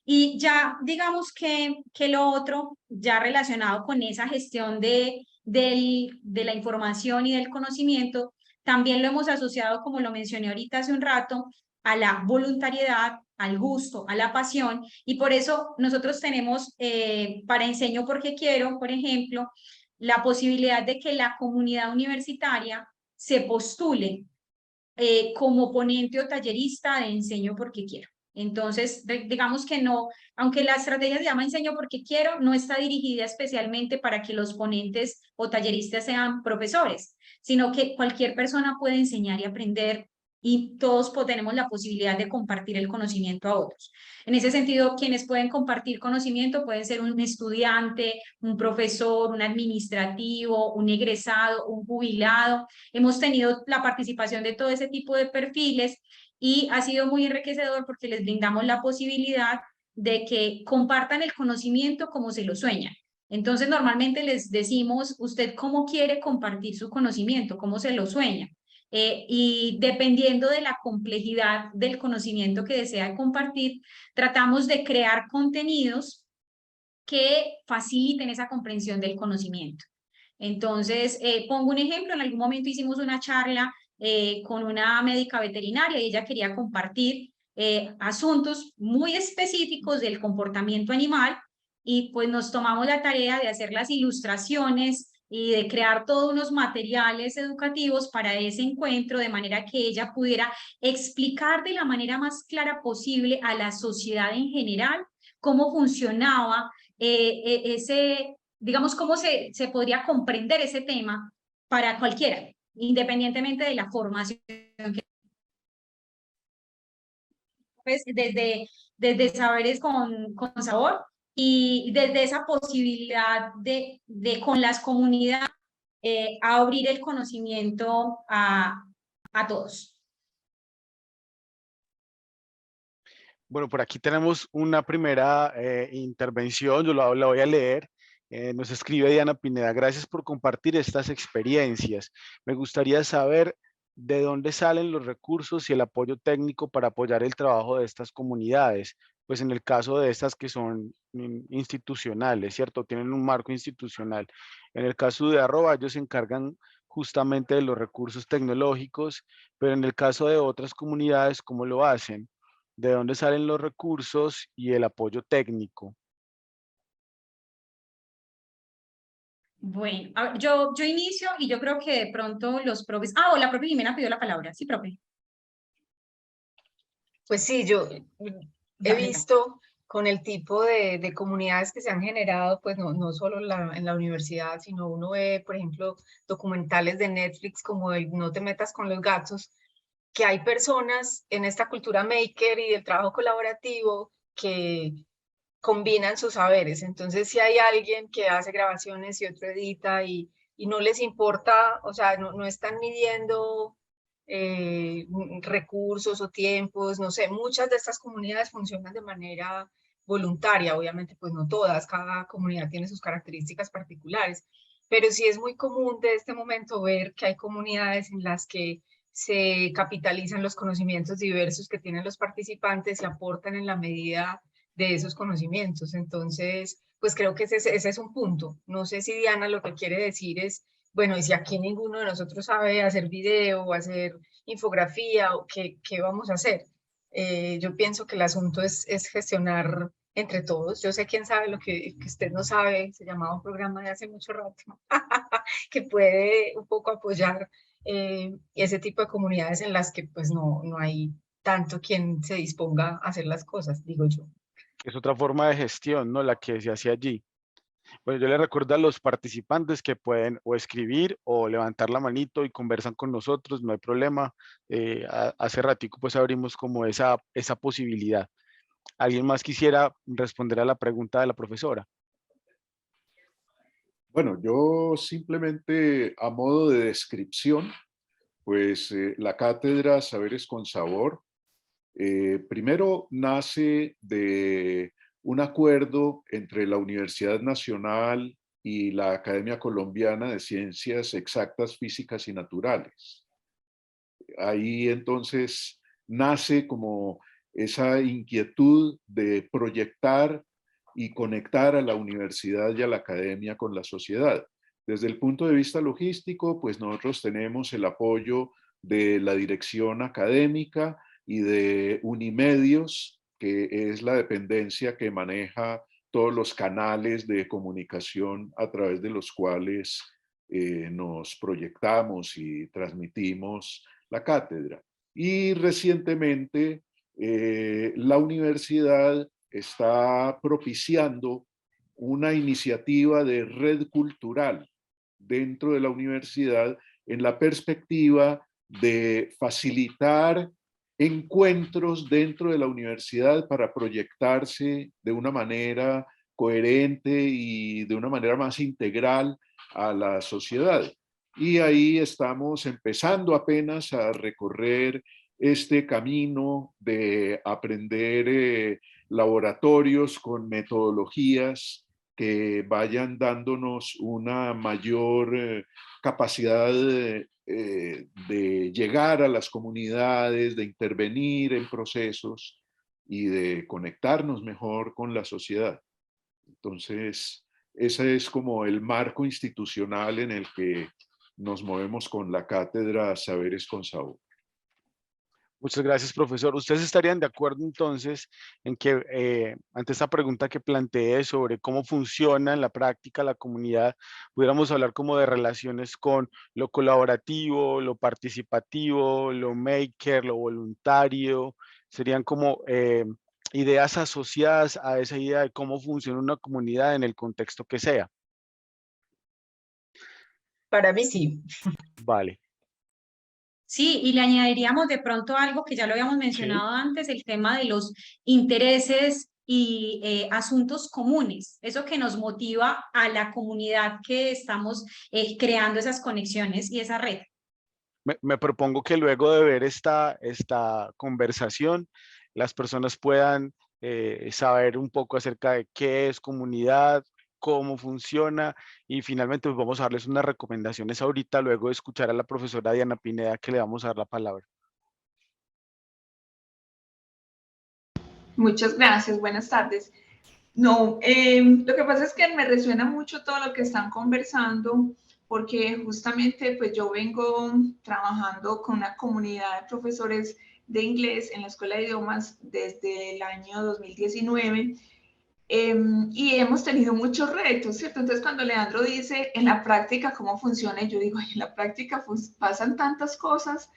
Y ya digamos que lo otro, ya relacionado con esa gestión de la información y del conocimiento, también lo hemos asociado, como lo mencioné ahorita hace un rato, a la voluntariedad, al gusto, a la pasión, y por eso nosotros tenemos para Enseño Porque Quiero, por ejemplo, la posibilidad de que la comunidad universitaria se postule como ponente o tallerista de Enseño Porque Quiero. Entonces, digamos que no, aunque la estrategia se llama Enseño Porque Quiero, no está dirigida especialmente para que los ponentes o talleristas sean profesores, sino que cualquier persona puede enseñar y aprender y todos tenemos la posibilidad de compartir el conocimiento a otros. En ese sentido, quienes pueden compartir conocimiento pueden ser un estudiante, un profesor, un administrativo, un egresado, un jubilado. Hemos tenido la participación de todo ese tipo de perfiles y ha sido muy enriquecedor porque les brindamos la posibilidad de que compartan el conocimiento como se lo sueñan. Entonces, normalmente les decimos, ¿usted cómo quiere compartir su conocimiento? ¿Cómo se lo sueña? Y dependiendo de la complejidad del conocimiento que desea compartir, tratamos de crear contenidos que faciliten esa comprensión del conocimiento. Entonces, pongo un ejemplo, en algún momento hicimos una charla con una médica veterinaria y ella quería compartir asuntos muy específicos del comportamiento animal y pues nos tomamos la tarea de hacer las ilustraciones y de crear todos unos materiales educativos para ese encuentro de manera que ella pudiera explicar de la manera más clara posible a la sociedad en general cómo funcionaba digamos, cómo se podría comprender ese tema para cualquiera, independientemente de la formación que pues, desde saberes con sabor y desde esa posibilidad de con las comunidades abrir el conocimiento a todos. Bueno, por aquí tenemos una primera intervención, yo la voy a leer. Nos escribe Diana Pineda: gracias por compartir estas experiencias. Me gustaría saber de dónde salen los recursos y el apoyo técnico para apoyar el trabajo de estas comunidades. Pues en el caso de estas que son institucionales, ¿cierto? Tienen un marco institucional. En el caso de Arroba, ellos se encargan justamente de los recursos tecnológicos, pero en el caso de otras comunidades, ¿cómo lo hacen? ¿De dónde salen los recursos y el apoyo técnico? Bueno, a ver, yo inicio y yo creo que de pronto los profes... o la propia Jimena pidió la palabra. Sí, profe. Pues sí, yo he visto con el tipo de comunidades que se han generado, pues no solo en la universidad, sino uno ve, por ejemplo, documentales de Netflix como el No te metas con los gatos, que hay personas en esta cultura maker y del trabajo colaborativo que combinan sus saberes. Entonces, si hay alguien que hace grabaciones y otro edita y no les importa, o sea, no están midiendo recursos o tiempos, no sé, muchas de estas comunidades funcionan de manera voluntaria, obviamente pues no todas, cada comunidad tiene sus características particulares, pero sí es muy común de este momento ver que hay comunidades en las que se capitalizan los conocimientos diversos que tienen los participantes y aportan en la medida de esos conocimientos. Entonces, pues creo que ese es un punto. No sé si Diana lo que quiere decir es, bueno, y si aquí ninguno de nosotros sabe hacer video o hacer infografía, o qué vamos a hacer. Yo pienso que el asunto es gestionar entre todos. Yo sé quién sabe lo que usted no sabe, se llamaba un programa de hace mucho rato, que puede un poco apoyar ese tipo de comunidades en las que pues no hay tanto quien se disponga a hacer las cosas, digo yo. Es otra forma de gestión, ¿no? La que se hace allí. Bueno, yo le recuerdo a los participantes que pueden o escribir o levantar la manito y conversan con nosotros, no hay problema. Hace ratico pues abrimos como esa posibilidad. ¿Alguien más quisiera responder a la pregunta de la profesora? Bueno, yo simplemente a modo de descripción, pues la cátedra Saberes con Sabor, primero nace de un acuerdo entre la Universidad Nacional y la Academia Colombiana de Ciencias Exactas, Físicas y Naturales. Ahí entonces nace como esa inquietud de proyectar y conectar a la universidad y a la academia con la sociedad. Desde el punto de vista logístico, pues nosotros tenemos el apoyo de la dirección académica y de Unimedios, que es la dependencia que maneja todos los canales de comunicación a través de los cuales nos proyectamos y transmitimos la cátedra. Y recientemente la universidad está propiciando una iniciativa de red cultural dentro de la universidad en la perspectiva de facilitar encuentros dentro de la universidad para proyectarse de una manera coherente y de una manera más integral a la sociedad. Y ahí estamos empezando apenas a recorrer este camino de aprender laboratorios con metodologías que vayan dándonos una mayor capacidad de llegar a las comunidades, de intervenir en procesos y de conectarnos mejor con la sociedad. Entonces, ese es como el marco institucional en el que nos movemos con la cátedra Saberes con Sabor. Muchas gracias, profesor. ¿Ustedes estarían de acuerdo entonces en que ante esta pregunta que planteé sobre cómo funciona en la práctica la comunidad, pudiéramos hablar como de relaciones con lo colaborativo, lo participativo, lo maker, lo voluntario? Serían como ideas asociadas a esa idea de cómo funciona una comunidad en el contexto que sea. Para mí sí. Vale. Sí, y le añadiríamos de pronto algo que ya lo habíamos mencionado antes, el tema de los intereses y asuntos comunes, eso que nos motiva a la comunidad que estamos creando esas conexiones y esa red. Me propongo que luego de ver esta conversación, las personas puedan saber un poco acerca de qué es comunidad, cómo funciona y finalmente pues, vamos a darles unas recomendaciones ahorita, luego de escuchar a la profesora Diana Pineda que le vamos a dar la palabra. Muchas gracias, buenas tardes. No, lo que pasa es que me resuena mucho todo lo que están conversando, porque justamente pues yo vengo trabajando con una comunidad de profesores de inglés en la Escuela de Idiomas desde el año 2019 y hemos tenido muchos retos, ¿cierto? Entonces cuando Leandro dice en la práctica cómo funciona, yo digo, en la práctica pasan tantas cosas,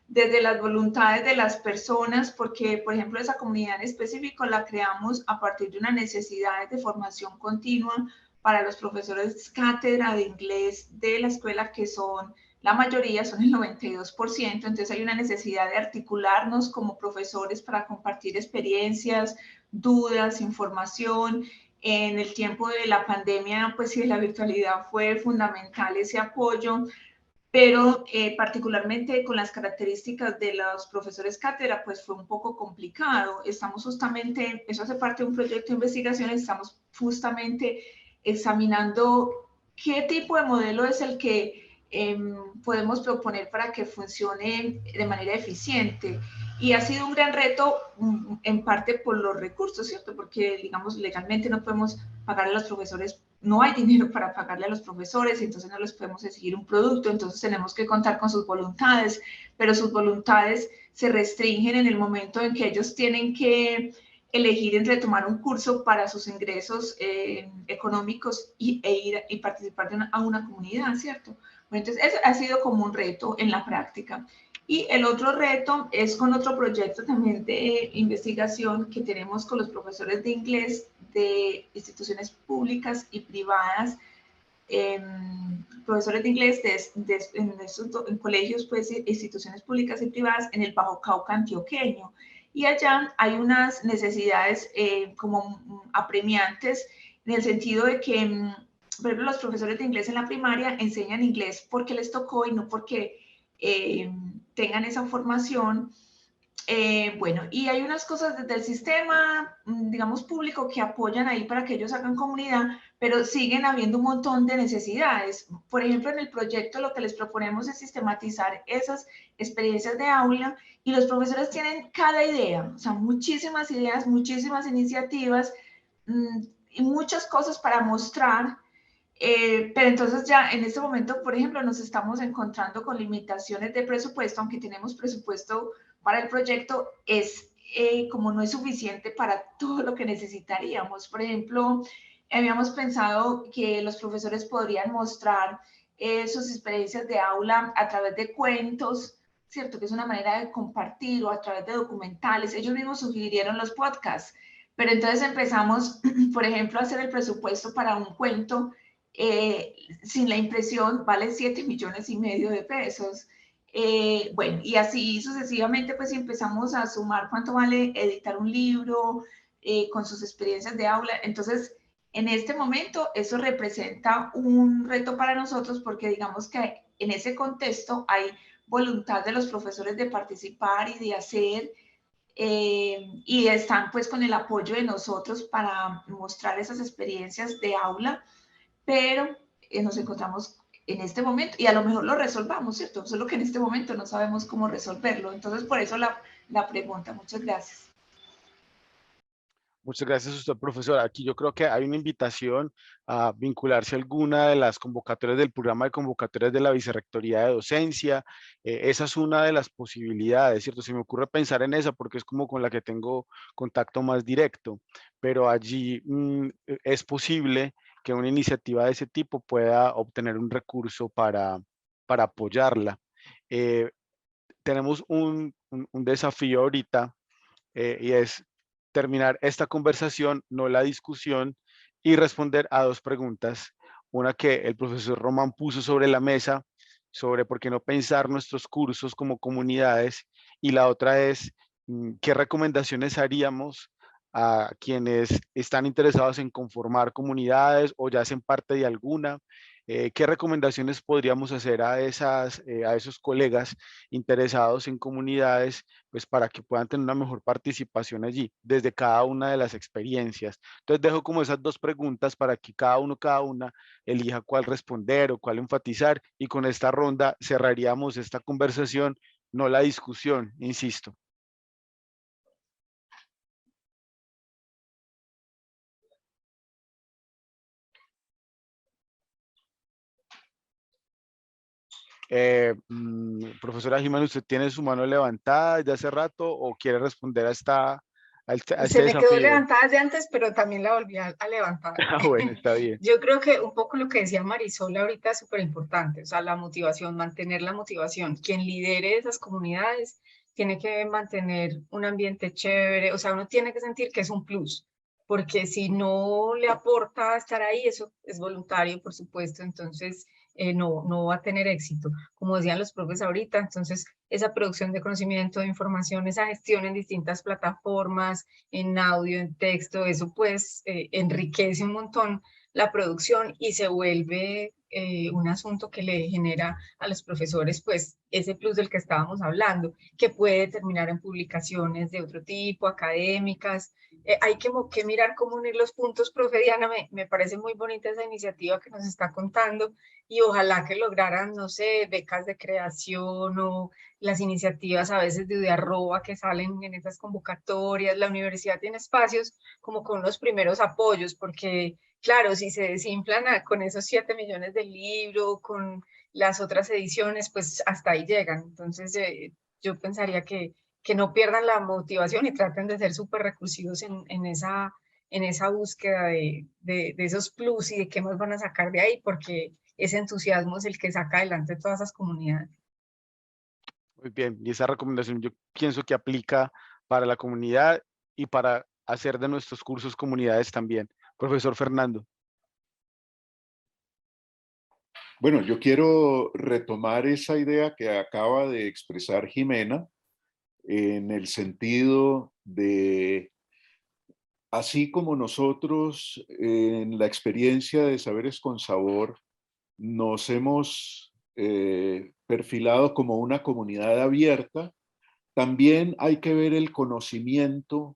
desde las voluntades de las personas, porque, por ejemplo, esa comunidad en específico la creamos a partir de una necesidad de formación continua para los profesores cátedra de inglés de la escuela, que son, la mayoría son el 92%, entonces hay una necesidad de articularnos como profesores para compartir experiencias, dudas, información. En el tiempo de la pandemia, pues sí, la virtualidad fue fundamental ese apoyo, pero particularmente con las características de los profesores cátedra, pues fue un poco complicado. Estamos justamente, eso hace parte de un proyecto de investigación, estamos justamente examinando qué tipo de modelo es el que podemos proponer para que funcione de manera eficiente. Y ha sido un gran reto, en parte por los recursos, ¿cierto? Porque, digamos, legalmente no podemos pagar a los profesores, no hay dinero para pagarle a los profesores, entonces no les podemos exigir un producto, entonces tenemos que contar con sus voluntades, pero sus voluntades se restringen en el momento en que ellos tienen que elegir entre tomar un curso para sus ingresos económicos e ir y participar a una comunidad, ¿cierto? Bueno, entonces, eso ha sido como un reto en la práctica. Y el otro reto es con otro proyecto también de investigación que tenemos con los profesores de inglés de instituciones públicas y privadas, profesores de inglés en colegios, pues, instituciones públicas y privadas en el Bajo Cauca antioqueño. Y allá hay unas necesidades como apremiantes en el sentido de que, por ejemplo, los profesores de inglés en la primaria enseñan inglés porque les tocó y no porque tengan esa formación. Bueno, y hay unas cosas desde el sistema, digamos, público que apoyan ahí para que ellos hagan comunidad, pero siguen habiendo un montón de necesidades. Por ejemplo, en el proyecto lo que les proponemos es sistematizar esas experiencias de aula y los profesores tienen cada idea, o sea, muchísimas ideas, muchísimas iniciativas y muchas cosas para mostrar. Pero entonces ya en este momento, por ejemplo, nos estamos encontrando con limitaciones de presupuesto, aunque tenemos presupuesto para el proyecto, es como no es suficiente para todo lo que necesitaríamos. Por ejemplo, habíamos pensado que los profesores podrían mostrar sus experiencias de aula a través de cuentos, ¿cierto? Que es una manera de compartir, o a través de documentales. Ellos mismos sugirieron los podcasts, pero entonces empezamos, por ejemplo, a hacer el presupuesto para un cuento. Sin la impresión vale 7,5 millones de pesos. Bueno, y así sucesivamente, pues empezamos a sumar cuánto vale editar un libro con sus experiencias de aula. Entonces, en este momento, eso representa un reto para nosotros porque digamos que en ese contexto hay voluntad de los profesores de participar y de hacer, y están pues con el apoyo de nosotros para mostrar esas experiencias de aula, pero nos encontramos en este momento y a lo mejor lo resolvamos, ¿cierto? Solo que en este momento no sabemos cómo resolverlo. Entonces, por eso la pregunta. Muchas gracias. Muchas gracias a usted, profesor. Aquí yo creo que hay una invitación a vincularse a alguna de las convocatorias del programa de convocatorias de la Vicerrectoría de Docencia. Esa es una de las posibilidades, ¿cierto? Se me ocurre pensar en esa porque es como con la que tengo contacto más directo, pero allí es posible que una iniciativa de ese tipo pueda obtener un recurso para apoyarla. Tenemos un desafío ahorita y es terminar esta conversación, no la discusión, y responder a dos preguntas. Una que el profesor Román puso sobre la mesa, sobre por qué no pensar nuestros cursos como comunidades, y la otra es qué recomendaciones haríamos a quienes están interesados en conformar comunidades o ya hacen parte de alguna. ¿Qué recomendaciones podríamos hacer a esos colegas interesados en comunidades, pues para que puedan tener una mejor participación allí, desde cada una de las experiencias? Entonces dejo como esas dos preguntas para que cada una elija cuál responder o cuál enfatizar, y con esta ronda cerraríamos esta conversación, no la discusión, insisto. Profesora Jimena, ¿usted tiene su mano levantada desde hace rato o quiere responder a este Se me quedó desafío? levantada de antes, pero también la volví a levantar. Ah, bueno, está bien. Yo creo que un poco lo que decía Marisol ahorita es súper importante, o sea, la motivación, mantener la motivación. Quien lidere esas comunidades tiene que mantener un ambiente chévere, o sea, uno tiene que sentir que es un plus, porque si no le aporta estar ahí, eso es voluntario, por supuesto, entonces no va a tener éxito. Como decían los profes ahorita, entonces esa producción de conocimiento, de información, esa gestión en distintas plataformas, en audio, en texto, eso pues enriquece un montón la producción y se vuelve un asunto que le genera a los profesores pues ese plus del que estábamos hablando, que puede terminar en publicaciones de otro tipo, académicas. Hay que mirar cómo unir los puntos, profe Diana, me parece muy bonita esa iniciativa que nos está contando y ojalá que lograran, no sé, becas de creación o las iniciativas a veces de Udiarroba que salen en esas convocatorias. La universidad tiene espacios como con los primeros apoyos, porque claro, si se desinflan con esos 7 millones de libros, con las otras ediciones, pues hasta ahí llegan. Entonces, yo pensaría que no pierdan la motivación y traten de ser súper recursivos en esa búsqueda de esos plus y de qué más van a sacar de ahí, porque ese entusiasmo es el que saca adelante todas esas comunidades. Muy bien, y esa recomendación yo pienso que aplica para la comunidad y para hacer de nuestros cursos comunidades también. Profesor Fernando. Bueno, yo quiero retomar esa idea que acaba de expresar Jimena en el sentido de, así como nosotros en la experiencia de Saberes con Sabor nos hemos perfilado como una comunidad abierta, también hay que ver el conocimiento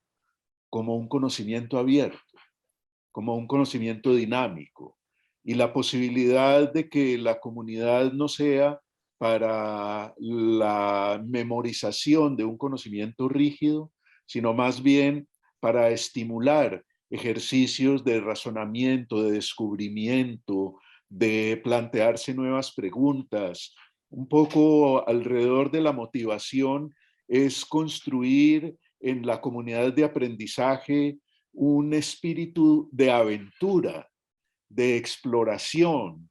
como un conocimiento abierto, como un conocimiento dinámico, y la posibilidad de que la comunidad no sea para la memorización de un conocimiento rígido, sino más bien para estimular ejercicios de razonamiento, de descubrimiento, de plantearse nuevas preguntas. Un poco alrededor de la motivación es construir en la comunidad de aprendizaje un espíritu de aventura, de exploración,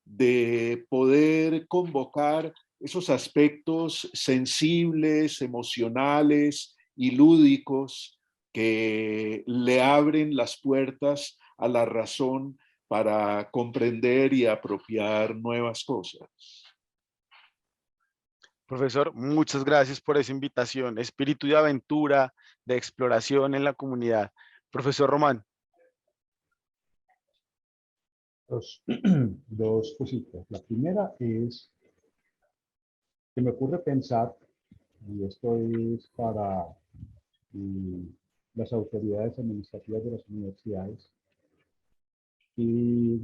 de poder convocar esos aspectos sensibles, emocionales y lúdicos que le abren las puertas a la razón para comprender y apropiar nuevas cosas. Profesor, muchas gracias por esa invitación. Espíritu de aventura, de exploración en la comunidad. Profesor Román. Dos cositas. La primera es que me ocurre pensar, y esto es para las autoridades administrativas de las universidades, y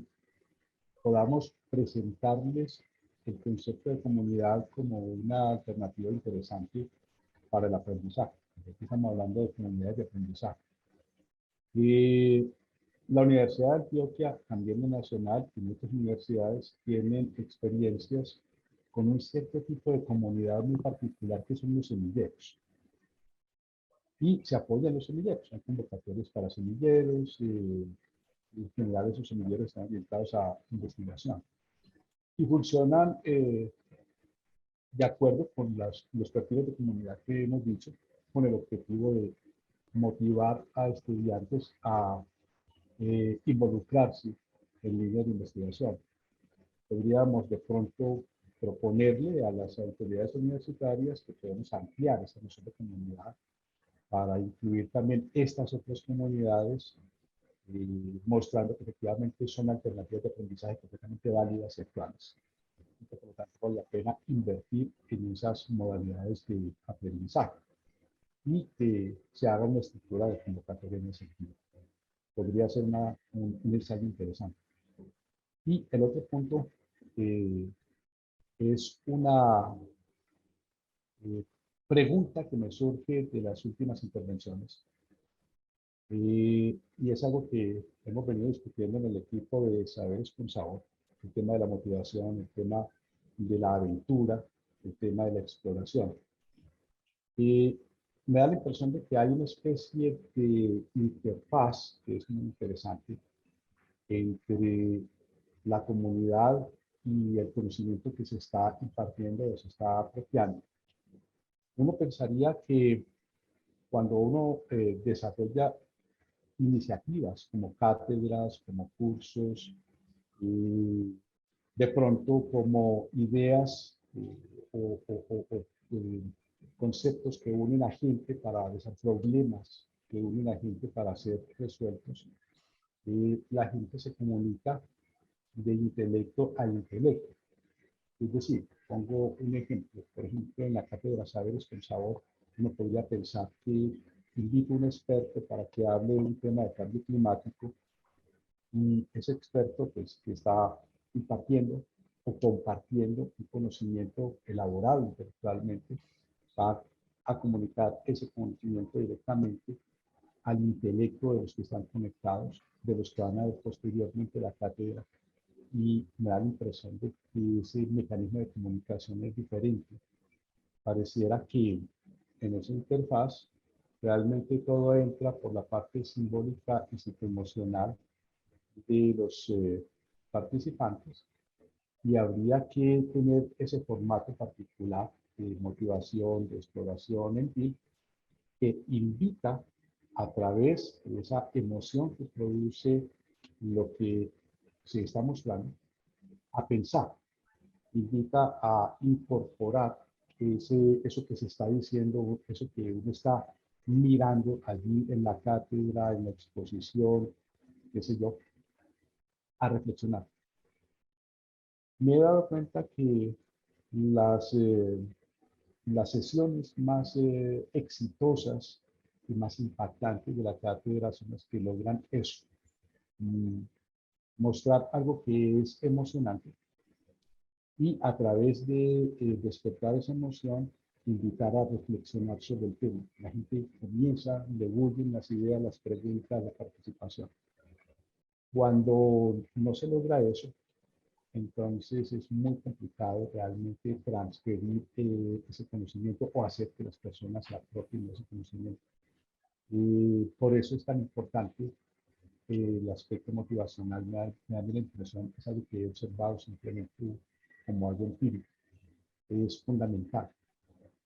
podamos presentarles el concepto de comunidad como una alternativa interesante para el aprendizaje. Aquí estamos hablando de comunidades de aprendizaje. Y la Universidad de Antioquia, también nacional, y muchas universidades tienen experiencias con un cierto tipo de comunidad muy particular que son los semilleros. Y se apoyan los semilleros, hay convocatorias para semilleros, en general esos semilleros están orientados a investigación. Y funcionan de acuerdo con los perfiles de comunidad que hemos dicho, con el objetivo de motivar a estudiantes a involucrarse en líneas de investigación. Podríamos de pronto proponerle a las autoridades universitarias que podemos ampliar esa noción de comunidad para incluir también estas otras comunidades, mostrando que efectivamente son alternativas de aprendizaje completamente válidas y actuales. Por lo tanto, vale la pena invertir en esas modalidades de aprendizaje y que se haga una estructura de convocatoria en ese sentido. Podría ser un ensayo interesante. Y el otro punto es una pregunta que me surge de las últimas intervenciones. Y es algo que hemos venido discutiendo en el equipo de Saberes con Sabor, el tema de la motivación, el tema de la aventura, el tema de la exploración. Me da la impresión de que hay una especie de interfaz que es muy interesante entre la comunidad y el conocimiento que se está impartiendo o se está apropiando. Uno pensaría que cuando uno desarrolla iniciativas como cátedras, como cursos, de pronto como ideas o conceptos que unen a gente para resolver problemas, que unen a gente para ser resueltos, la gente se comunica de intelecto a intelecto. Es decir, pongo un ejemplo, por ejemplo, en la cátedra Saberes con Sabor, uno podría pensar que invito a un experto para que hable de un tema de cambio climático y ese experto pues, que está impartiendo o compartiendo un conocimiento elaborado intelectualmente va a comunicar ese conocimiento directamente al intelecto de los que están conectados, de los que van a ver posteriormente la cátedra, y me da la impresión de que ese mecanismo de comunicación es diferente. Pareciera que en esa interfaz realmente todo entra por la parte simbólica y psicoemocional de los participantes, y habría que tener ese formato particular de motivación, de exploración, en fin, que invita a través de esa emoción que produce lo que se está mostrando, a pensar, invita a incorporar eso que se está diciendo, eso que uno está mirando allí en la cátedra, en la exposición, qué sé yo, a reflexionar. Me he dado cuenta que las sesiones más exitosas y más impactantes de la cátedra son las que logran eso, mostrar algo que es emocionante y a través de despertar esa emoción, invitar a reflexionar sobre el tema. La gente comienza, le bullen las ideas, las preguntas, la participación. Cuando no se logra eso, entonces es muy complicado realmente transferir ese conocimiento o hacer que las personas se apropien de ese conocimiento. Por eso es tan importante el aspecto motivacional. Me da la impresión, es algo que he observado simplemente como algo empírico. Es fundamental.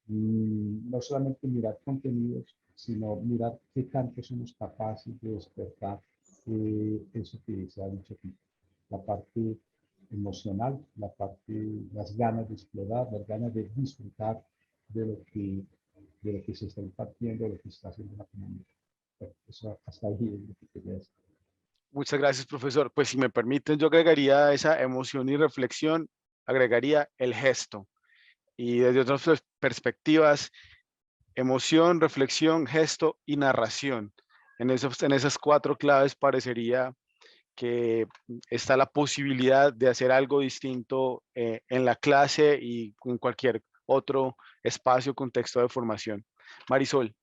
No solamente mirar contenidos, sino mirar qué tanto somos capaces de despertar eso que se ha dicho aquí. La parte emocional, las ganas de explorar, las ganas de disfrutar de lo que se está impartiendo, de lo que se está haciendo en la comunidad. Bueno, eso hasta ahí es lo que quería decir. Muchas gracias, profesor. Pues si me permiten, yo agregaría a esa emoción y reflexión, agregaría el gesto. Y desde otras perspectivas, emoción, reflexión, gesto y narración. En esas 4 claves parecería que está la posibilidad de hacer algo distinto en la clase y en cualquier otro espacio, contexto de formación. Marisol.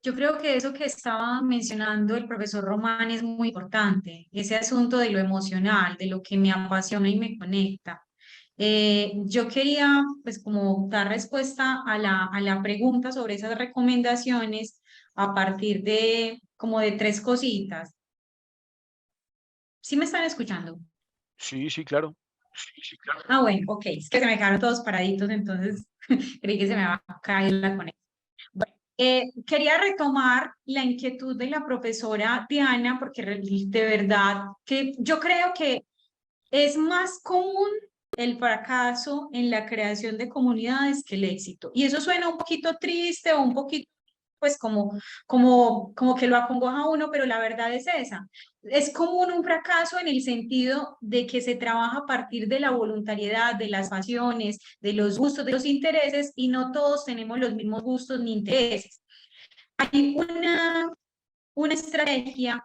Yo creo que eso que estaba mencionando el profesor Román es muy importante, ese asunto de lo emocional, de lo que me apasiona y me conecta. Yo quería, pues, como dar respuesta a la pregunta sobre esas recomendaciones a partir de, como de 3 cositas. ¿Sí me están escuchando? Sí, sí, claro. Ah, bueno, ok, es que se me quedaron todos paraditos, entonces Creí que se me había caído la conexión. Bueno, quería retomar la inquietud de la profesora Diana, porque de verdad que yo creo que es más común el fracaso en la creación de comunidades que el éxito. Y eso suena un poquito triste o un poquito, pues como que lo acongoja a uno, pero la verdad es esa. Es común un fracaso en el sentido de que se trabaja a partir de la voluntariedad, de las pasiones, de los gustos, de los intereses, y no todos tenemos los mismos gustos ni intereses. Hay una estrategia,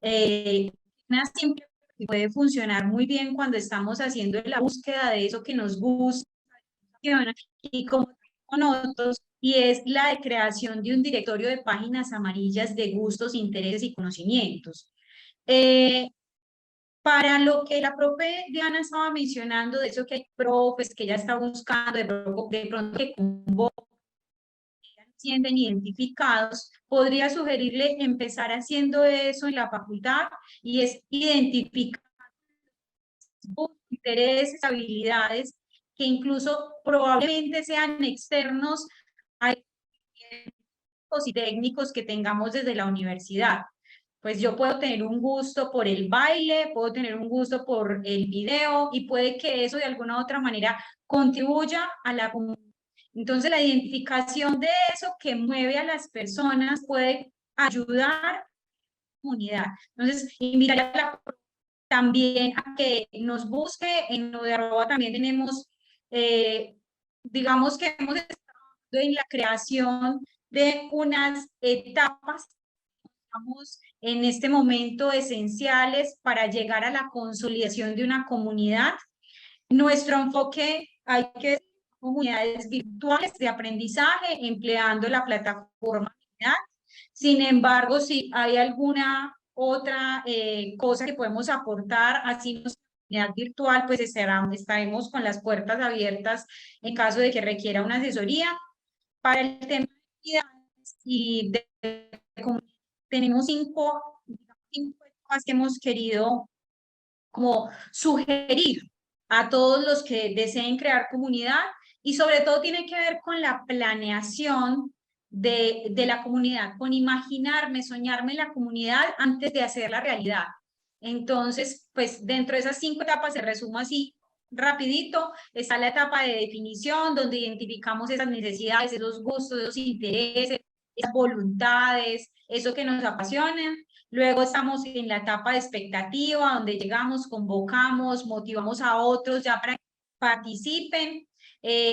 una simple que puede funcionar muy bien cuando estamos haciendo la búsqueda de eso que nos gusta y como con otros, y es la de creación de un directorio de páginas amarillas de gustos, intereses y conocimientos. Para lo que la profe Diana estaba mencionando, de eso que hay profes que ya está buscando, de pronto que sienten identificados, podría sugerirle empezar haciendo eso en la facultad, y es identificar intereses, habilidades que incluso probablemente sean externos a y técnicos que tengamos desde la universidad. Pues yo puedo tener un gusto por el baile, puedo tener un gusto por el video, y puede que eso de alguna u otra manera contribuya a la comunidad. Entonces la identificación de eso que mueve a las personas puede ayudar a la comunidad. Entonces, invitar también a que nos busque. En Udearroba también tenemos, digamos que hemos estado en la creación de unas etapas, digamos, en este momento esenciales para llegar a la consolidación de una comunidad. Nuestro enfoque hay que comunidades virtuales de aprendizaje empleando la plataforma. Sin embargo, si hay alguna otra cosa que podemos aportar, así en comunidad virtual, pues estaremos con las puertas abiertas en caso de que requiera una asesoría. Para el tema de comunidades y de comunidad, tenemos cinco temas que hemos querido como sugerir a todos los que deseen crear comunidad, y sobre todo tiene que ver con la planeación de la comunidad, con imaginarme, soñarme la comunidad antes de hacerla realidad. Entonces, pues dentro de esas 5 etapas, se resume así rapidito, está la etapa de definición, donde identificamos esas necesidades, esos gustos, esos intereses, esas voluntades, eso que nos apasiona. Luego estamos en la etapa de expectativa, donde llegamos, convocamos, motivamos a otros ya para que participen.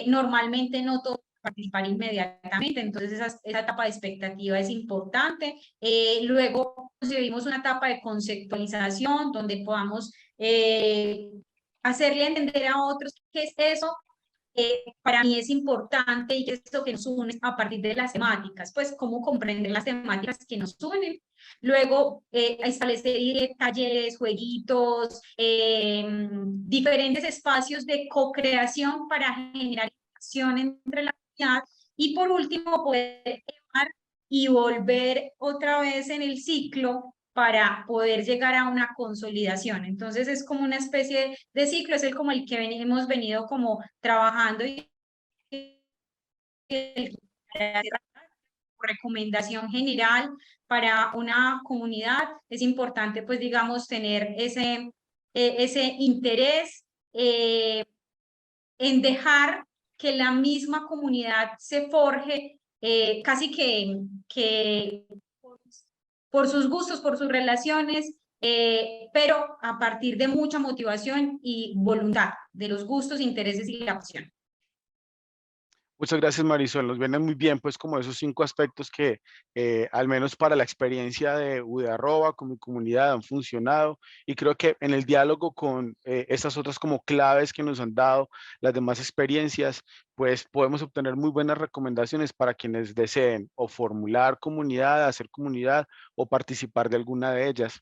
Normalmente no todos participar inmediatamente, entonces esa etapa de expectativa es importante. Luego recibimos una etapa de conceptualización, donde podamos hacerle entender a otros qué es eso. Para mí es importante, y que es lo que nos une a partir de las temáticas, pues cómo comprender las temáticas que nos unen. Luego, establecer talleres, jueguitos, diferentes espacios de co-creación para generar interacción entre la comunidad. Y por último, poder llevar y volver otra vez en el ciclo para poder llegar a una consolidación. Entonces es como una especie de ciclo, es como el que hemos venido como trabajando, y recomendación general para una comunidad es importante, pues digamos, tener ese interés en dejar que la misma comunidad se forje casi que por sus gustos, por sus relaciones, pero a partir de mucha motivación y voluntad de los gustos, intereses y la pasión. Muchas gracias, Marisol. Nos vienen muy bien, pues, como esos 5 aspectos que, al menos para la experiencia de Udearroba, con mi comunidad, han funcionado. Y creo que en el diálogo con estas otras como claves que nos han dado las demás experiencias, pues podemos obtener muy buenas recomendaciones para quienes deseen o formular comunidad, hacer comunidad o participar de alguna de ellas.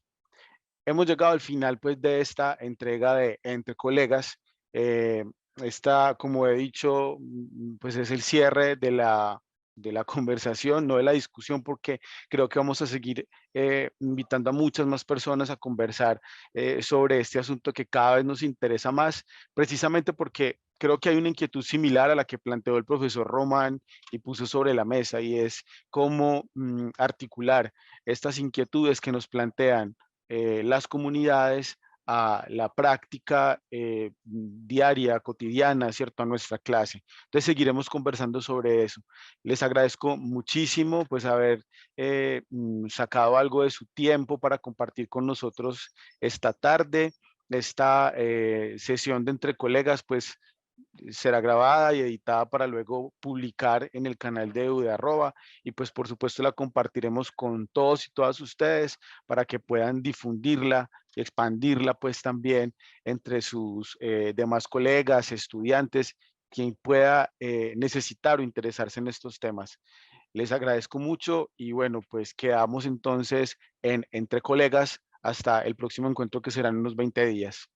Hemos llegado al final, pues, de esta entrega de Entre Colegas. Esta, como he dicho, pues es el cierre de la conversación, no de la discusión, porque creo que vamos a seguir invitando a muchas más personas a conversar sobre este asunto que cada vez nos interesa más, precisamente porque creo que hay una inquietud similar a la que planteó el profesor Román y puso sobre la mesa, y es cómo articular estas inquietudes que nos plantean las comunidades a la práctica diaria, cotidiana, ¿cierto? A nuestra clase. Entonces seguiremos conversando sobre eso. Les agradezco muchísimo pues haber sacado algo de su tiempo para compartir con nosotros esta tarde. Esta sesión de Entre Colegas pues será grabada y editada para luego publicar en el canal de EDU de Arroba, y pues por supuesto la compartiremos con todos y todas ustedes para que puedan difundirla y expandirla pues también entre sus demás colegas, estudiantes, quien pueda necesitar o interesarse en estos temas. Les agradezco mucho y bueno, pues quedamos entonces en Entre Colegas hasta el próximo encuentro que será en unos 20 días.